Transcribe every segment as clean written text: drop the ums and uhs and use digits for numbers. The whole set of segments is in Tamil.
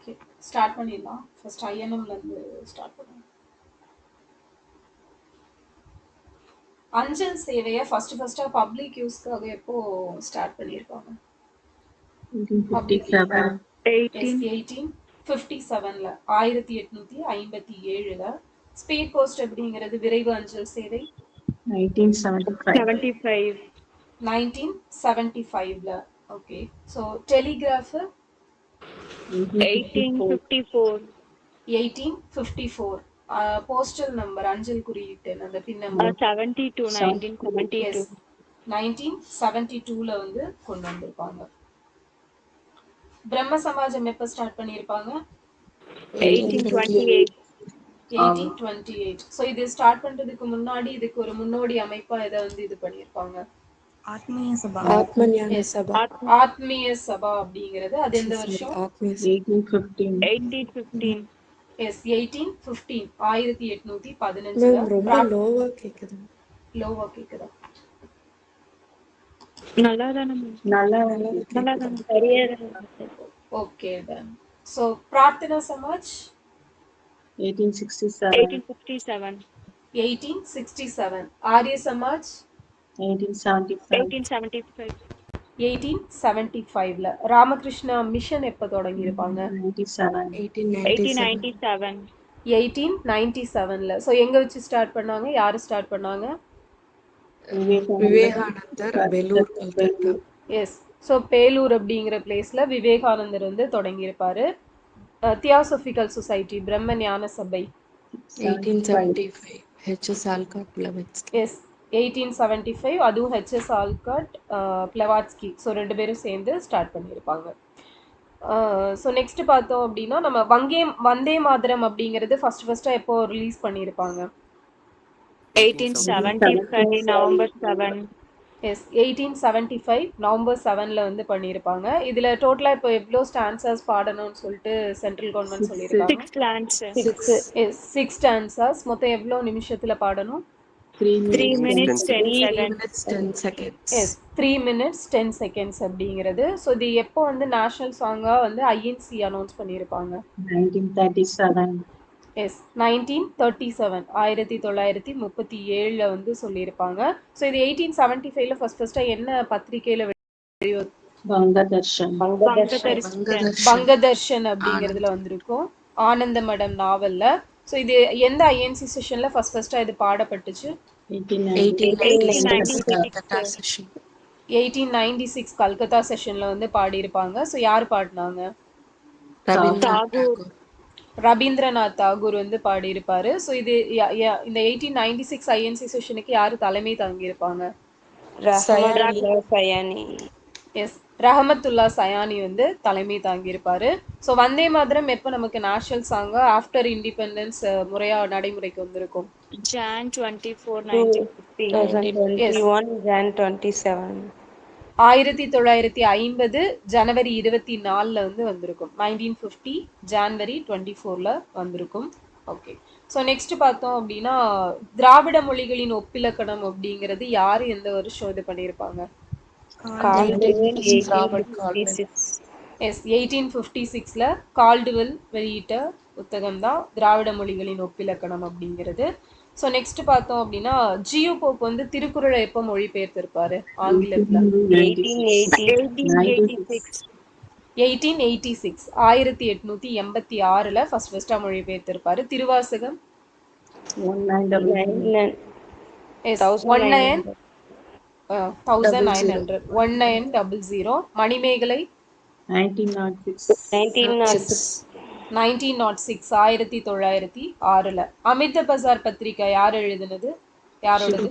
ஓகே, ஸ்டார்ட் பண்ணிடலாம். ஃபர்ஸ்ட் ஐஎன்எம்ல இருந்து ஸ்டார்ட் பண்ணுவோம். அஞ்சல் சேவையை ஃபர்ஸ்டா பப்ளிக் யூஸ்க்காக எப்போ ஸ்டார்ட் பண்ணியிருக்காங்க? 1857ல 1857ல ஸ்பீட் போஸ்ட் அப்படிங்கிறது விரைவு அஞ்சல் சேவை 1975ல. Okay, so telegraph 1854. Postal number அஞ்சல் குறியீட்டு அந்த பின் நம்பர் 1972ல வந்து கொண்டு வந்திருப்பாங்க. பிரம்ம சமாஜம் எப்ப ஸ்டார்ட் பண்ணியிருப்பாங்க? 1828. ஸோ இது ஸ்டார்ட் பண்றதுக்கு முன்னாடி இதுக்கு ஒரு முன்னோடி அமைப்பா இதை வந்து இது பண்ணியிருப்பாங்க. ஆத்மீய சபா அப்படிங்கிறது அது எந்த வருஷம்? 1815. எஸ், 1815. 1815. ரொம்ப லோவா கேக்குதா? Okay done. So Prarthana Samaj 1867. ஆரிய சமாஜ் 1875ல. ராமகிருஷ்ணா மிஷன் எப்ப தொடங்கி இருப்பாங்க? 1897ல. ஸோ எங்க வச்சு ஸ்டார்ட் பண்ணாங்க? யாரு ஸ்டார்ட் பண்ணாங்க? விவேகானந்தர், வேலூர், கல்கத்தா. எஸ், ஸோ பேலூர் அப்படிங்கிற பிளேஸ்ல விவேகானந்தர் வந்து தொடங்கி இருப்பாரு. தியாசபிக்கல் சொசைட்டி பிரம்ம ஞான சபை 1875 HS ஆல்காட் பிளவட்ஸ்கி. எஸ், 1875 அதுவும் HS ஆல்காட் பிளவாட்ஸ்கி. ஸோ ரெண்டு பேரும் சேர்ந்து ஸ்டார்ட் பண்ணியிருப்பாங்க. ஸோ நெக்ஸ்ட் பார்த்தோம் அப்படின்னா நம்ம வந்தே மாதரம் அப்படிங்கிறது ஃபர்ஸ்டா எப்போ ரிலீஸ் பண்ணியிருப்பாங்க? 1875 November 7. எஸ், 1875 நவம்பர் 7ல வந்து பண்ணியிருப்பாங்க. இதுல டோட்டலா இப்போ எவ்வளோ ஸ்டான்சர்ஸ் பாடணும்னு சொல்லிட்டு சென்ட்ரல் கவர்மெண்ட் சொல்லியிருக்காங்க? 6 ஸ்டான்சர்ஸ். மொத்தம் எவ்வளோ நிமிஷத்துல பாடணும்? 3 minutes 10 seconds. Yes, 3 minutes 10 seconds அப்படிங்கிறது. ஸோ இது எப்போ வந்து நேஷனல் சாங்கா வந்து ஐஎன்சி அனௌன்ஸ் பண்ணியிருப்பாங்க? 1937. எஸ், 1937. 1937ல வந்து சொல்லியிருப்பாங்க. ஸோ இது 1875ல ஃபர்ஸ்டா என்ன பத்திரிகையில பங்கதர்ஷன் அப்படிங்கிறதுல வந்திருக்கும். ஆனந்த மடம் நாவல்ல. ஸோ இது எந்த ஐஎன்சி செஷன்ல ஃபர்ஸ்டா இது பாடப்பட்டுச்சு? 1896 கல்கத்தா செஷன்ல வந்து பாடியிருப்பாங்க. ஸோ யார் பாடினாங்க? ரவீந்திரநாத் தாகூர் வந்து பாடியிருப்பாரு. ஸோ இது இந்த 1896 ஐஎன்சி செஷனுக்கு யாரு தலைமை தாங்கியிருப்பாங்க? எஸ், ரஹமத்துல்லா சயானி வந்து தலைமை தாங்கியிருப்பாரு. ஸோ வந்தே மாதரம் எப்போ நமக்கு நேஷனல் சாங்கா ஆஃப்டர் இண்டிபெண்டன்ஸ் முறையா நடைமுறைக்கு வந்திருக்கும்? Jan 24, 1921. Jan 27. 1950 ஜனவரி 24ல வந்து வந்திருக்கும். 1950 ஜனவரி 24ல வந்திருக்கும். ஓகே, ஸோ நெக்ஸ்ட் பார்த்தோம் அப்படின்னா திராவிட மொழிகளின் ஒப்பிலக்கணம் அப்படிங்கிறது யாரு எந்த வருஷம் இது பண்ணியிருப்பாங்க? எஸ், 1856ல கால்டுவெல் வெளியிட்ட புத்தகம் தான் திராவிட மொழிகளின் ஒப்பிலக்கணம் அப்படிங்கிறது. ஸோ நெக்ஸ்ட் பார்த்தோம் அப்படின்னா ஜியு போப் வந்து திருக்குறளை எப்போ மொழிபெயர்த்திருப்பாரு ஆங்கிலத்துல? 1886. 1886ல ஃபர்ஸ்டா மொழிபெயர்த்திருப்பாரு. திருவாசகம் 1900. மணிமேகலை 1906. அமிர்த பஜார் பத்திரிகை யார் எழுதினது? யாரோடது?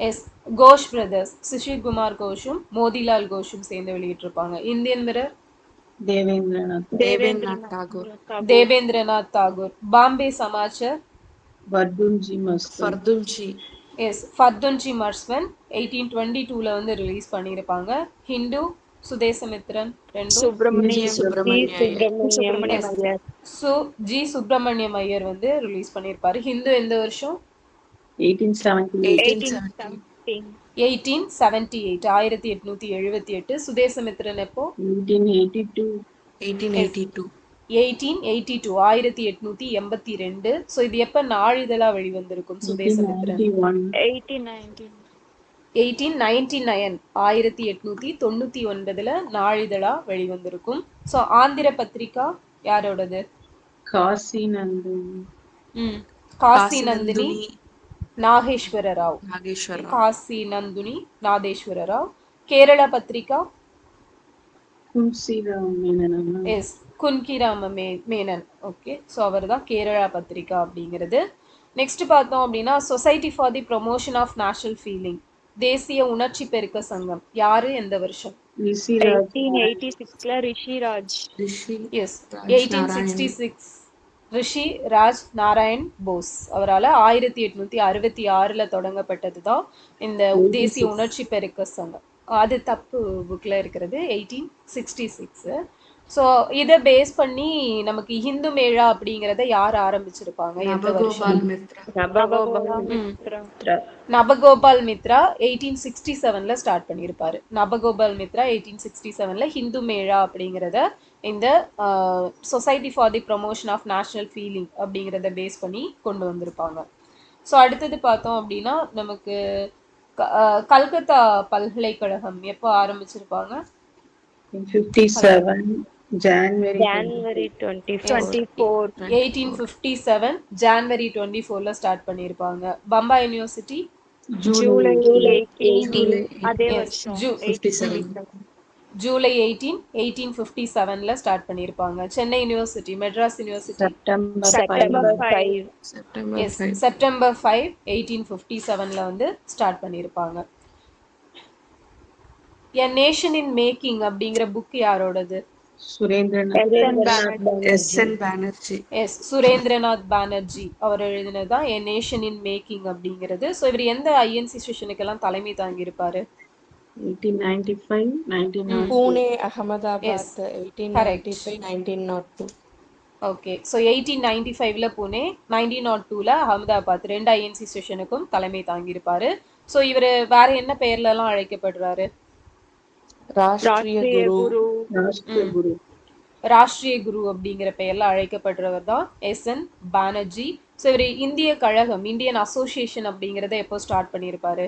Yes, Ghosh brothers. சுஷில் குமார் கோஷும் மோதிலால் கோஷும் சேர்ந்து வெளியிட்டிருப்பாங்க. Indian mirror Devendranath Tagore. Bombay Samachar yes, Fardunji Marzban 1822ல வந்து ரிலீஸ் பண்ணியிருப்பாங்க. ஹிந்து சுதேசமித்ரன் சுப்பிரமணியம் ஐயர் வந்து ரிலீஸ் பண்ணியிருப்பாரு. ஹிந்து எந்த வருஷம்? 1817. 1878 1878. சுதேசமித்திரன் எப்போ? 1882. 1882. 1882 1882. ஸோ இது எப்போ நாளிதழா வெளிவந்திருக்கும் சுதேசமித்திரன்? 1890. 1899 1899 நாளிதழா வெளிவந்திருக்கும். ஸோ ஆந்திர பத்திரிகா யாரோடது? Kasi Nandini. Kasi Nandini Nageswara Rao. Nageswara Rao. Kasi Nandini Nageswara Rao. Kerala Patrika Kunhiram Menon. Yes Kunhirama Menon. Okay, so அவர் தான் கேரளா பத்திரிகா அப்படிங்கிறது. நெக்ஸ்ட் பார்த்தோம் அப்படின்னா society for the promotion of national feeling, தேசிய உணர்ச்சி பெருக்க சங்கம், யாரு எந்த வருஷம்? 1886 ரிஷிராஜ். எஸ் 1866 ரிஷி ராஜ் நாராயண் போஸ் அவரால் 1866 தொடங்கப்பட்டது தான் இந்த தேசிய உணர்ச்சி பெருக்க சங்கம். அது தப்பு புக்கில் இருக்கிறது 1866. ஸோ இதை பேஸ் பண்ணி நமக்கு ஹிந்து மேளா அப்படிங்கிறத யார் ஆரம்பிச்சிருப்பாங்க? நபகோபால் மித்ரா 1867 ஸ்டார்ட் பண்ணியிருப்பாரு. நபகோபால் மித்ரா 1867 ஹிந்து மேளா அப்படிங்கிறத இந்த society for the promotion of national feeling அப்படிங்கிறத பேஸ் பண்ணி கொண்டு வந்திருப்பாங்க. ஸோ அடுத்தது பார்த்தோம் அப்படின்னா நமக்கு கல்கத்தா பல்கலைக்கழகம் எப்போ ஆரம்பிச்சிருப்பாங்க? 57 January 24. 1857 January 24 ஸ்டார்ட் பண்ணியிருப்பாங்க. பம்பாய் யூனிவர்சிட்டி July 18 அதே வருஷம் ஜூலை 18 1857 ஸ்டார்ட் பண்ணியிருப்பாங்க. Chennai university, Madras university September 5 1857 வந்து ஸ்டார்ட் பண்ணியிருப்பாங்க. எ நேஷன் இன் மேக்கிங் அப்படிங்கிற புக் யாரோடது? சுரேந்திரநாத் பானர்ஜி அவர் எழுதினதுதான் எ நேஷன் இன் மேக்கிங் அப்படிங்கிறது. ஸோ இவர் எந்த ஐஎன்சி ஸ்டேஷனுக்கெல்லாம் தலைமை தாங்கி இருப்பாரு? 1895 Pune, Ahmedabad 1895 1902. Okay, so 1895 Pune, 1902 Ahmedabad, 2 INC ஸ்டேஷனுக்கும் தலைமை தாங்கியிருப்பாரு. ஸோ இவர் வேற என்ன பெயர்லாம் அழைக்கப்படுறாரு? ராஷ்டிரிய குரு அப்படிங்கிற பெயர்ல அழைக்கப்படுறவர் தான் எஸ்.என். பானர்ஜி. ஸோ இவர் இந்திய கழகம், இந்தியன் அசோசியேஷன் அப்படிங்கிறத எப்போ ஸ்டார்ட் பண்ணியிருப்பாரு?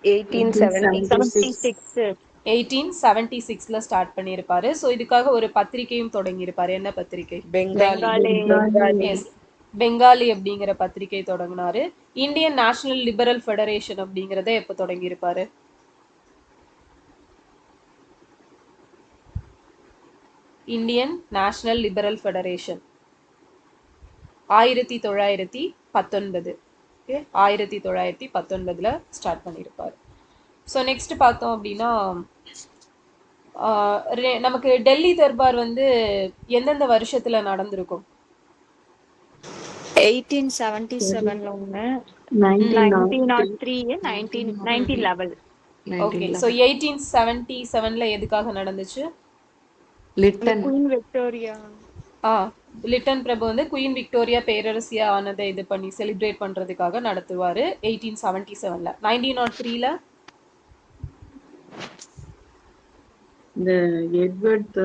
1876 ஸ்டார்ட் பண்ணியிருப்பாரு. ஸோ இதுக்காக ஒரு பத்திரிகையும் தொடங்கியிருப்பாரு. என்ன பத்திரிகை? பெங்காலி அப்படிங்கிற பத்திரிகை தொடங்கினாரு. இந்தியன் நேஷனல் லிபரல் ஃபெடரேஷன் அப்படிங்கிறத எப்போ தொடங்கியிருப்பாரு? Indian national liberal federation 1919. Okay, 1919 start பண்ணியிருப்பார். ஸோ நெக்ஸ்ட் பார்த்தோம் அப்படின்னா நமக்கு டெல்லி தர்பார் வந்து எந்தெந்த வருஷத்துல நடந்திருக்கும்? 1877 ஒன்று, 1903 1911. ஓகே, ஸோ 1877 எதுக்காக நடந்துச்சு? Queen Victoria. லிட்டன் பிரபு வந்து குயின் விக்டோரியா பேரரசியா ஆனதை இது பண்ணி செலிப்ரேட் பண்றதுக்காக நடத்துவாரு 1877. 1903 இந்த எட்வர்ட்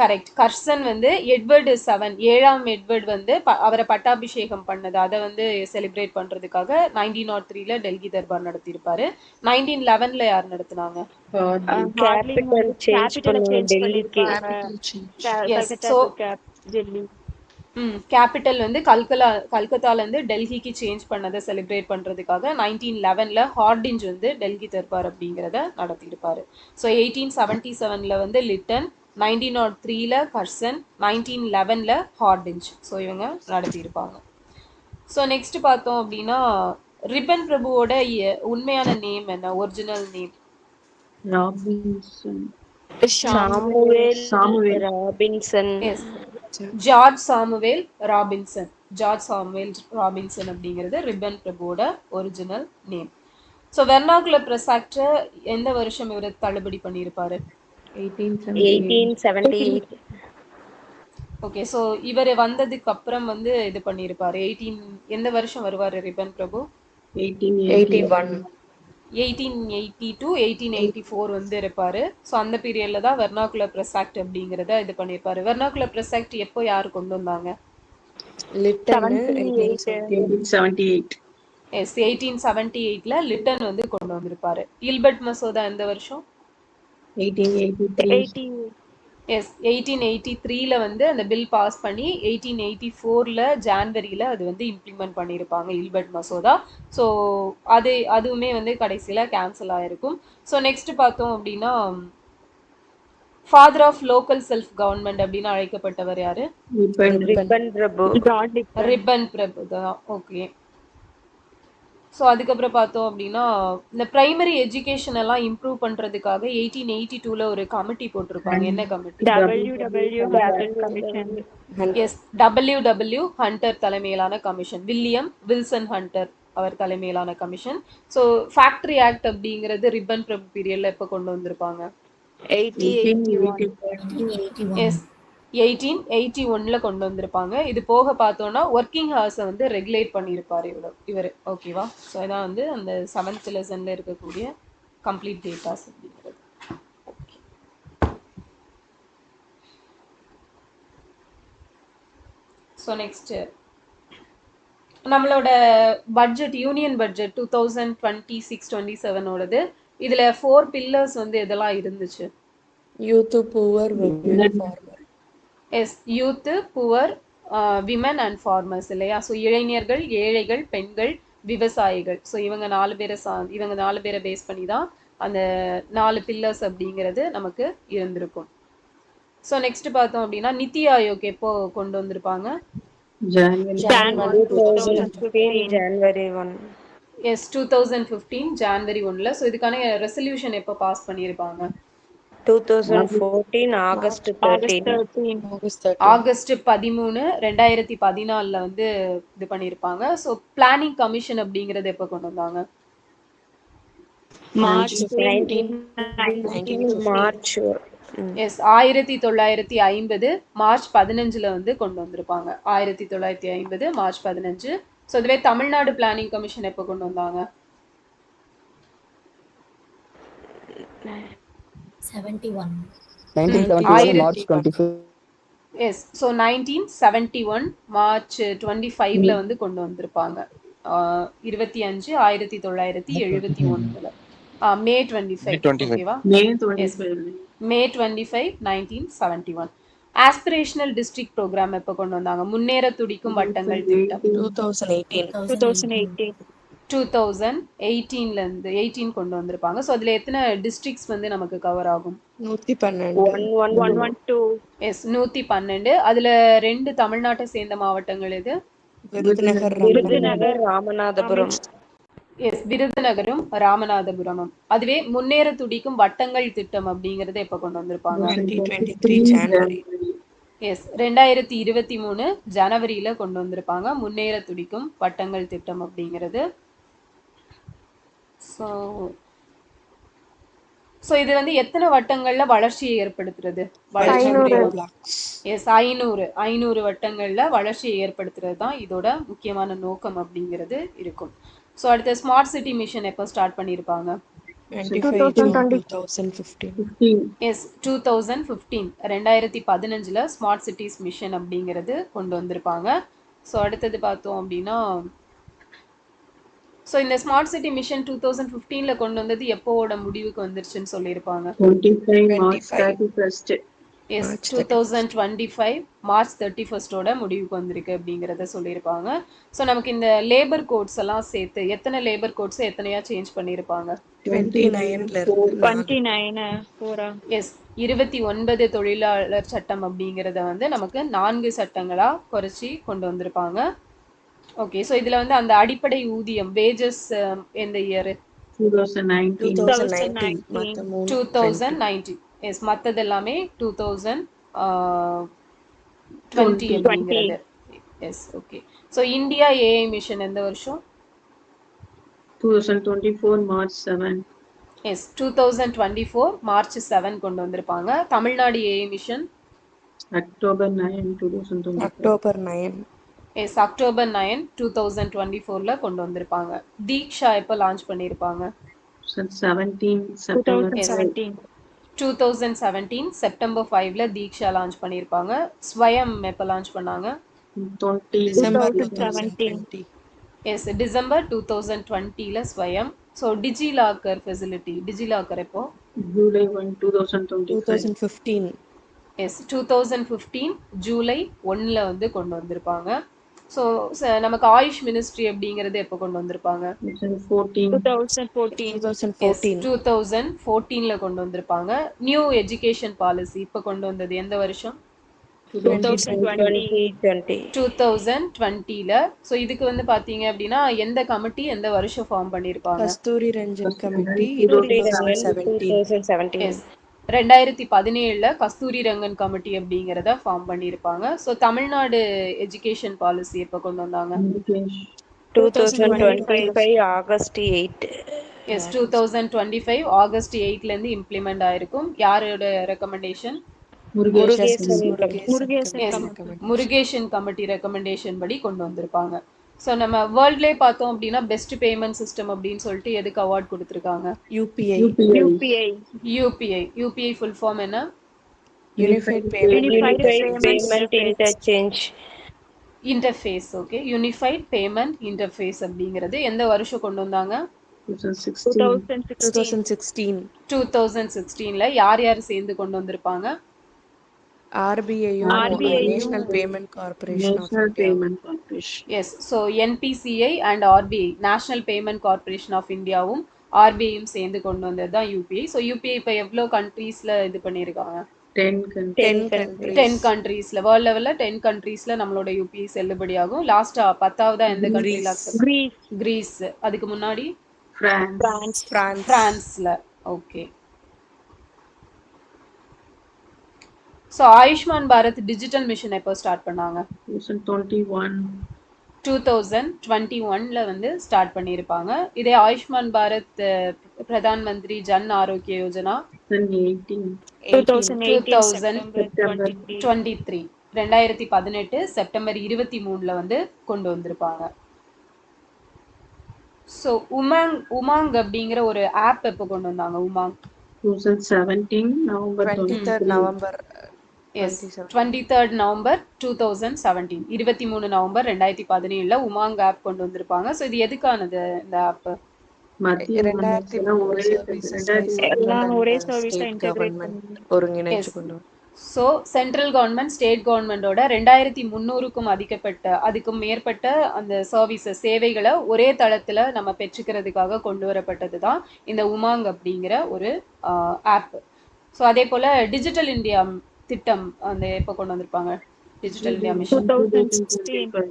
கரெக்ட். கர்சன் வந்து எட்வர்டு 7 ஏழாம் எட்வர்ட் வந்து அவரை பட்டாபிஷேகம் பண்ணது, அதை வந்து செலிப்ரேட் பண்றதுக்காக 1903 டெல்லி தர்பார் நடத்தியிருப்பாரு. 1911 யார் நடத்தினாங்க? கேபிட்டல் வந்து கல்கத்தால இருந்து டெல்லிக்கு சேஞ்ச் பண்ணதை செலிப்ரேட் பண்றதுக்காக 1911 ஹார்டிஞ்ச் வந்து டெல்லி தர்பார் அப்படிங்கிறத நடத்தியிருப்பாரு. ஸோ 1877 வந்து லிட்டன், 1903 கர்சன், 1911 ஹார்டிஞ்ச். ஸோ இவங்க நடத்தியிருப்பாங்க. ஸோ நெக்ஸ்ட் பார்த்தோம் அப்படின்னா ரிப்பன் பிரபுவோட உண்மையான நேம் என்ன? Original name? George Samuel Robinson. George Samuel Robinson அப்படிங்கிறது ரிப்பன் பிரபுவோட original name. So vernacular press act எந்த வருஷம் இவர் தள்ளுபடி பண்ணியிருப்பாரு? 1878. ஓகே. ஸோ இவர் வந்ததுக்கு அப்புறம் வந்து இது பண்ணியிருப்பாரு. எந்த வருஷம் வருவாரு ரிப்பன் பிரபு? 81. 1882 1884 வந்து இருப்பாரு. ஸோ அந்த பீரியட்ல தான் வெர்னாகுலர் ப்ரெஸ் ஆக்ட் அப்படிங்கிறத இது பண்ணியிருப்பாரு. வெர்னாகுலர் ப்ரெஸ் ஆக்ட் எப்போ யார் கொண்டு வந்தாங்க? லிட்டன் 78. 1878. எஸ் 1878ல லிட்டன் வந்து கொண்டு வந்திருப்பாரு. இல்பர்ட் மசோதா எந்த வருஷம்? 1883. 80. எஸ் 1883ல வந்து அந்த பில் பாஸ் பண்ணி 1884ல ஜான்வரியில அது வந்து இம்ப்ளிமெண்ட் பண்ணியிருப்பாங்க இல்பர்ட் மசோதா. ஸோ அதுவுமே வந்து கடைசியில் கேன்சல் ஆயிருக்கும். ஸோ நெக்ஸ்ட் பார்த்தோம் அப்படின்னா father of local self government அப்படின்னு அழைக்கப்பட்டவர் யாரு? ரிப்பன் பிரபு. God Dictum. ரிப்பன் பிரபு தான். ஓகே. ஸோ அதுக்கப்புறம் பார்த்தோம் அப்படின்னா இந்த பிரைமரி எஜுகேஷன் எல்லாம் இம்ப்ரூவ் பண்ணுறதுக்காக 1882ல ஒரு கமிட்டி போட்டிருப்பாங்க. என்ன committee? WW Hunter Commission. Yes WW Hunter தலைமையிலான கமிஷன். வில்சன் ஹண்டர் அவர் தலைமையிலான கமிஷன். ஸோ ஃபேக்டரி ஆக்ட் அப்படிங்கிறது ரிப்பன் பிரபு பீரியட்ல எப்போ கொண்டு வந்திருப்பாங்க? 1881. எஸ் 1881ல கொண்டு வந்திருப்பாங்க. இது போக பார்த்தோம்னா ஒர்க்கிங் ஹவர்ஸை வந்து ரெகுலேட் பண்ணியிருப்பார் இவர். ஓகேவா? ஸோ இதான் வந்து அந்த 7th லெசன்ல இருக்கக்கூடிய கம்ப்ளீட் டேட்டாஸ் அப்படிங்கிறது. ஸோ நெக்ஸ்ட் நம்மளோட பட்ஜெட் யூனியன் பட்ஜெட் 2026-27 இதுல 4 பில்லர்ஸ் வந்து எதெல்லாம் இருந்துச்சு? Youth, poor, women, farmer. Yes youth, poor, women and farmers இல்லையா? ஸோ இளைஞர்கள், ஏழைகள், பெண்கள், விவசாயிகள். ஸோ இவங்க 4 பேரை பேஸ் பண்ணி தான் அந்த 4 பில்லர்ஸ் அப்படிங்கிறது நமக்கு இருந்திருக்கும். ஸோ நெக்ஸ்ட் பார்த்தோம் அப்படின்னா நித்தி ஆயோக் எப்போ கொண்டு வந்திருப்பாங்க? January 1. எஸ் 2015 ஜான்வரி 1ல. ஸோ இதுக்கான ரெசல்யூஷன் எப்போ பாஸ் பண்ணியிருப்பாங்க? 2014 ஆகஸ்ட் 13. ஆகஸ்ட் 13 2014ல வந்து இது பண்ணியிருப்பாங்க. ஸோ பிளானிங் கமிஷன் அப்படிங்கிறது எப்போ கொண்டு வந்தாங்க? March 19 March. எஸ் 1950 மார்ச் 15ல வந்து கொண்டு வந்திருப்பாங்க. 1950 மார்ச் 15. ஸோ இதுவே தமிழ்நாடு பிளானிங் கமிஷன் எப்போ கொண்டு வந்தாங்க? 1971 March 25. எஸ் ஸோ 1971 மார்ச் 25ல வந்து கொண்டு வந்திருப்பாங்க. 25 1971 மே 25 ஓகேவா? மே 25 1971. ஆஸ்பிரேஷனல் டிஸ்ட்ரிக்ட் ப்ரோக்ராம் எப்போ கொண்டு வந்தாங்க? முன்னேற துடிக்கும் வட்டங்கள் திட்டம் 2018. 2018ல இருந்து 18 கொண்டு வந்திருப்பாங்க. ஸோ அதுல எத்தனை டிஸ்ட்ரிக்ட்ஸ் வந்து நமக்கு கவர் ஆகும்? 112. எஸ் 112. அதுல 2 தமிழ்நாட்டை சேர்ந்த மாவட்டங்கள் எது? விருதுநகர், ராமநாதபுரம். எஸ் விருதுநகரும் ராமநாதபுரமும். அதுவே முன்னேற துடிக்கும் வட்டங்கள் திட்டம் அப்படிங்கறத எப்ப கொண்டு வந்திருப்பாங்க? 2023 ஜனவரி. எஸ் 2023 ஜனவரியில கொண்டு வந்திருப்பாங்க முன்னேற துடிக்கும் வட்டங்கள் திட்டம் அப்படிங்கிறது. ஸோ இது வந்து எத்தனை வட்டங்கள்ல வளர்ச்சியை ஏற்படுத்துறது? எஸ் 500 வட்டங்கள்ல வளர்ச்சியை ஏற்படுத்துறது தான் இதோட முக்கியமான நோக்கம் அப்படிங்கிறது இருக்கும். ஸோ அடுத்த ஸ்மார்ட் சிட்டி மிஷன் எப்போ ஸ்டார்ட் பண்ணியிருப்பாங்க? 2015. எஸ் 2015 2015ல ஸ்மார்ட் சிட்டிஸ் மிஷன் அப்படிங்கிறது கொண்டு வந்திருப்பாங்க. ஸோ அடுத்தது பார்த்தோம் அப்படின்னா ஸோ இந்த ஸ்மார்ட் சிட்டி மிஷன் 2015ல கொண்டு வந்தது எப்போவோட முடிவுக்கு வந்துருச்சுன்னு சொல்லியிருப்பாங்க? 25 எஸ் 2025 மார்ச் 31 முடிவுக்கு வந்திருக்கு அப்படிங்கிறத சொல்லியிருப்பாங்க. ஸோ நமக்கு இந்த லேபர் கோட்ஸ் எல்லாம் சேர்த்து எத்தனை லேபர் கோட்ஸ் எத்தனையா சேஞ்ச் பண்ணியிருப்பாங்க? 29. எஸ் 29 தொழிலாளர் சட்டம் அப்படிங்கிறத வந்து நமக்கு 4 சட்டங்களா குறைச்சி கொண்டு வந்திருப்பாங்க. ஓகே. ஸோ இதுல வந்து அந்த அடிப்படை ஊதியம் வேஜஸ் எந்த இயர்? 2019. எஸ் மற்றது எல்லாமே 2020 அப்படிங்கிறது. S okay. So India AI mission எந்த வருஷம்? 2024 March 7. எஸ் 2024 மார்ச் 7 கொண்டு வந்திருப்பாங்க. Tamil Nadu AI mission October 9, 2024. October 9. Yes October 9 2024ல கொண்டு வந்திருப்பாங்க. தீக்ஷா எப்போ லான்ச் பண்ணியிருப்பாங்க? 17 September 2017. 2017 செப்டம்பர் 5ல தீக்ஷா லான்ச் பண்ணியிருப்பாங்க. ஸ்வயம் எப்போ லான்ச் பண்ணாங்க? 20. டிசம்பர் 2017. 2020. எஸ் டிசம்பர் 2020ல ஸ்வயம். ஸோ டிஜிலாக்கர் ஃபெசிலிட்டி டிஜிலாக்கர் எப்போ? July 1, 2025. 2015. எஸ் 2015 ஜூலை 1ல வந்து கொண்டு வந்திருப்பாங்க. ஸோ நமக்கு ஆயுஷ் மினிஸ்ட்ரி அப்படிங்கிறது எப்போ கொண்டு வந்திருப்பாங்க? 2014. 2014. 2014ல கொண்டு வந்திருப்பாங்க. நியூ எஜுகேஷன் பாலிசி இப்போ கொண்டு வந்தது எந்த வருஷம்? 2020. 2020. 2020ல. ஸோ இதுக்கு வந்து பார்த்தீங்க அப்படின்னா எந்த கமிட்டி எந்த வருஷம் ஃபார்ம் பண்ணியிருப்பாங்க? Kasturi Ranjan committee Kasturi Rangan 2017. 2017. Yes 2017ல கஸ்தூரி ரங்கன் கமிட்டி அப்படிங்கிறத ஃபார்ம் பண்ணியிருப்பாங்க. ஸோ தமிழ்நாடு எஜுகேஷன் பாலிசி எப்போ கொண்டு வந்தாங்க? 2025 August 8. எஸ் 2025 ஆகஸ்ட் 8லேருந்து இம்ப்ளிமெண்ட் ஆயிருக்கும். யாரோட recommendation? Murugesan Murugesan yes Committee. Murugesan committee recommendation படி கொண்டு வந்திருப்பாங்க. ஸோ நம்ம வேர்ல்ட்லேயே பார்த்தோம் அப்படின்னா பெஸ்ட் பேமெண்ட் சிஸ்டம் அப்படின்னு சொல்லிட்டு எதுக்கு அவார்ட் கொடுத்துருக்காங்க? UPI. UPI. UPI full form என்ன? Unified Payment Unified Unified Payment Interchange. Interface. Okay, unified payment interface அப்படிங்கிறது எந்த வருஷம் கொண்டு வந்தாங்க? 2016. 2016. 2016ல யார் யார் சேர்ந்து கொண்டு வந்திருப்பாங்க? RBIயும் national payment corporation of National India. Payment Corporation. Yes so NPCI and RBI national payment corporation of இந்தியாவும் ஆர்பிஐயும் சேர்ந்து கொண்டு வந்தது தான் யூபிஐ. ஸோ யூபிஐ இப்போ எவ்வளோ கண்ட்ரீஸில் இது பண்ணியிருக்காங்க? 10 countries. 10 countries. 10 கண்ட்ரீஸில் வேர்ல்ட் லெவலில் 10 கண்ட்ரீஸில் நம்மளோட யூபிஐ செல்லுபடியாகும். லாஸ்ட்டாக 10ஆவதா எந்த கண்ட்ரியில் அக்செப்ட்? Greece. கிரீஸ். அதுக்கு முன்னாடி France. பிரான்ஸில். Okay. So Ayushman Bharat digital mission எப்போ ஸ்டார்ட் பண்ணாங்க? 2021. 2021ல வந்து ஸ்டார்ட் பண்ணியிருப்பாங்க. இதே ஆயுஷ்மான் பாரத் பிரதான் மந்திரி ஜன் ஆரோக்கிய யோஜனா 2018. 2018 September 2023 2018 செப்டம்பர் 23ல வந்து கொண்டு வந்திருப்பாங்க. ஸோ உமாங் அப்படிங்கிற ஒரு ஆப் எப்போ கொண்டு வந்தாங்க? Umang 2017 November 23rd 23. November. Yes 23rd November 2017 23 November 2017ல உமாங் ஆப் கொண்டு வந்திருப்பாங்க. ஸோ இது எதுக்கானது இந்த ஆப்? மத்திய மாநில 2003 ஒரே services by எல்லாம் central ஒரே and service state integrate government பண்ணி. ஒருங்கிணைச்சு கொண்டு வரும். ஸோ சென்ட்ரல் கவர்மெண்ட் ஸ்டேட் கவர்மெண்டோட 2300க்கும் அதுக்கும் மேற்பட்ட அந்த சர்வீசஸ் சேவைகளை ஒரே தளத்தில் நம்ம பெற்றுக்கிறதுக்காக கொண்டு வரப்பட்டது தான் இந்த உமாங் அப்படிங்கிற ஒரு ஆப். ஸோ அதே போல் டிஜிட்டல் இந்தியா திட்டம் அந்த எப்போ கொண்டு வந்திருப்பாங்க? Digital India mission 2016.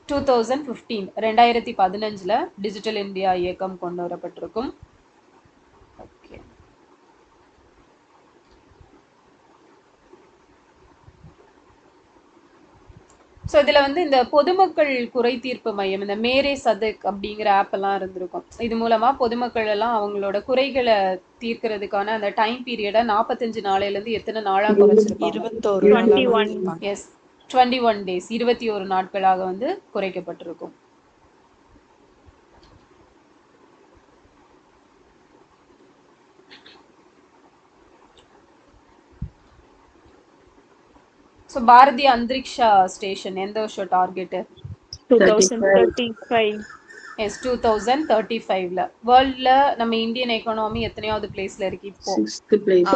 2015 2015ல டிஜிட்டல் இந்தியா இயக்கம் கொண்டு வரப்பட்டிருக்கும். ஓகே. ஸோ இதில் வந்து இந்த பொதுமக்கள் குறை தீர்ப்பு மையம் இந்த மேரே சதக் அப்படிங்கிற ஆப் எல்லாம் இருந்திருக்கும். இது மூலமாக பொதுமக்கள் எல்லாம் அவங்களோட குறைகளை தீர்க்கிறதுக்கான அந்த டைம் பீரியடை 45 நாளையிலேருந்து எத்தனை நாளாக குறைச்சிருப்பாங்க? 21 நாளா 21. மாத்திருப்பாங்க. எஸ் 21 days 21 நாட்களாக வந்து குறைக்கப்பட்டிருக்கும். ஸோ பாரதிய அந்தரிக்ஷா ஸ்டேஷன் எந்த வருஷம் டார்கெட்டு? 2035. எஸ் 2035ல. வேர்ல்டில் நம்ம இந்தியன் எக்கானமி எத்தனையாவது பிளேஸில் இருக்கு இப்போ? 6th place.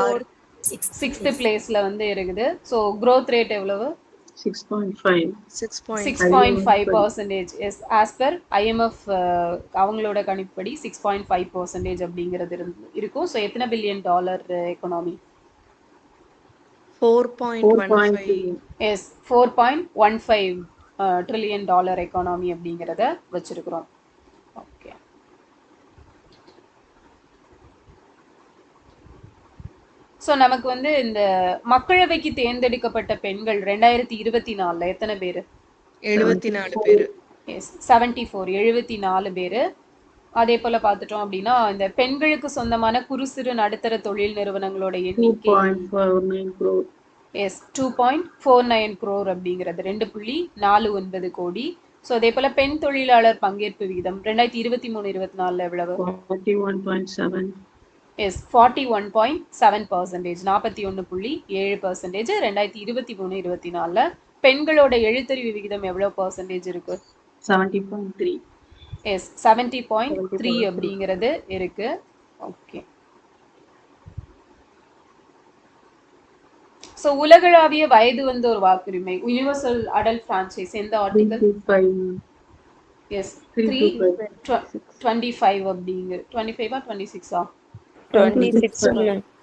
6th பிளேஸில் வந்து இருக்குது. ஸோ growth rate எவ்வளவு? 6.5. 6.5%. எஸ் ஆஸ் பர் ஐஎம்எஃப் அவங்களோட கணிப்படி 6.5% அப்படிங்கிறது இருக்கும். ஸோ எத்தனை billion dollar economy? 4.15. Yes 4.15 trillion dollar economy அப்படிங்கிறத வச்சிருக்கிறோம். ஓகே. ஸோ நமக்கு வந்து இந்த மக்களவைக்கு தேர்ந்தெடுக்கப்பட்ட பெண்கள் 2024ல் எத்தனை பேர்? 74 பேரு. எஸ் 74 பேர். அதே போல் பார்த்துட்டோம் அப்படின்னா இந்த பெண்களுக்கு சொந்தமான குறு சிறு நடுத்தர தொழில் நிறுவனங்களோட எண்ணிக்கை 2.49 crore. எஸ் 2.49 crore அப்படிங்கிறது 2.49 கோடி. ஸோ அதே போல் பெண் தொழிலாளர் பங்கேற்பு விகிதம் 2023-24 எவ்வளவு? 41.7. எஸ் 41.7%, 41.7%. 2023-24 பெண்களோட எழுத்தறிவு விகிதம் எவ்வளவு பர்சன்டேஜ் இருக்கு? 70.3. எஸ் 70.3 அப்படிங்கிறது இருக்கு. ஓகே. ஸோ உலகளாவிய வயது வந்து ஒரு வாக்குரிமை யூனிவர்சல் அடல்ட் ஃப்ரான்ச்சைஸ் எந்த ஆர்டிகல்? 325. எஸ் 325. 325 அப்படிங்க 25 26 26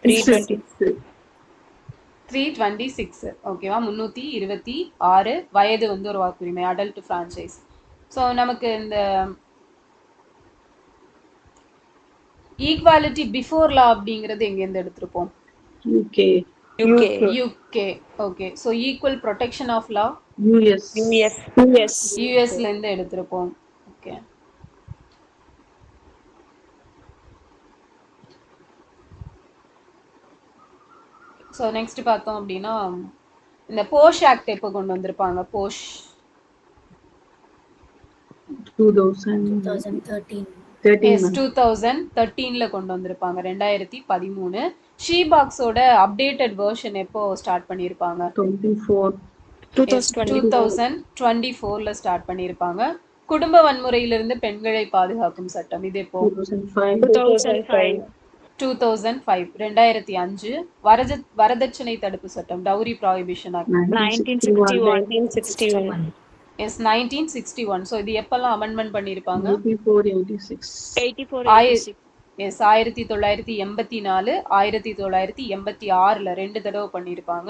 326 326 ஓகேவா 326 வயது வந்து ஒரு வாக்குரிமை அடல்ட் ஃப்ரான்ச்சைஸ். ஸோ நமக்கு இந்த ஈக்வாலிட்டி பிஃபோர் லா அப்படிங்கிறது எங்கேருந்து எடுத்திருப்போம்? UK. UK. Okay. So equal protection of law US. யூஎஸ்ல இருந்து எடுத்திருப்போம். ஓகே. ஸோ நெக்ஸ்ட் பார்த்தோம் அப்படின்னா இந்த போஷ் ஆக்ட் எப்போ கொண்டு வந்திருப்பாங்க? போஷ் 2013. எஸ் 2013ல கொண்டு வந்திருப்பாங்க 2013. ஷீ பாக்ஸோட அப்டேட்டட் வெர்ஷன் எப்போ ஸ்டார்ட் பண்ணியிருப்பாங்க? 24. 2024ல ஸ்டார்ட் பண்ணியிருப்பாங்க. குடும்ப வன்முறையிலிருந்து பெண்களை பாதுகாக்கும் சட்டம் இது எப்போ? 2005. 2005 2005. வரதட்சணை தடுப்பு சட்டம் dowry prohibition act 1961. Yes 1961. So இது எப்பெல்லாம் அமெண்ட்மெண்ட் பண்ணியிருப்பாங்க? 84, 86. எஸ் 1984 1986ல 2 தடவை பண்ணியிருப்பாங்க.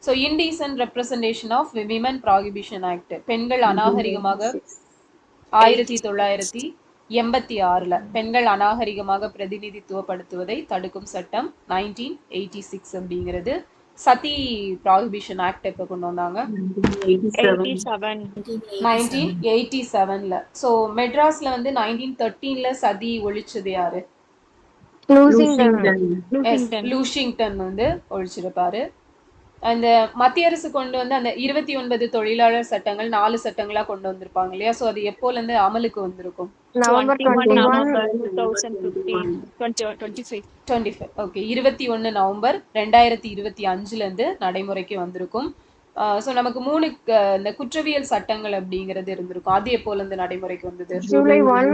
So indecent representation of women prohibition act பெண்கள் அநாகரிகமாக 1986ல பெண்கள் அநாகரிகமாக பிரதிநிதித்துவப்படுத்துவதை தடுக்கும் சட்டம் 1986 அப்படிங்கிறது. சதி ப்ராஹிபிஷன் ஆக்ட் எப்போ கொண்டு வந்தாங்க? 1987ல. ஸோ மெட்ராஸ்ல வந்து 1913ல சதி ஒழிச்சது யாரு? லூஷிங்டன் வந்து ஒழிச்சிருப்பாரு. அந்த மத்திய அரசு கொண்டு வந்து அந்த 29 தொழிலாளர் சட்டங்கள் 4 சட்டங்களா கொண்டு வந்திருப்பாங்க இல்லையா? ஸோ அது எப்போல இருந்து அமலுக்கு வந்திருக்கும்? நவம்பர் 25. ஓகே 21 நவம்பர் 2025ல இருந்து நடைமுறைக்கு வந்திருக்கும். ஸோ நமக்கு 3 இந்த குற்றவியல் சட்டங்கள் அப்படிங்கிறது இருந்திருக்கும். அது எப்போல இருந்து நடைமுறைக்கு வந்தது? ஜூலை 1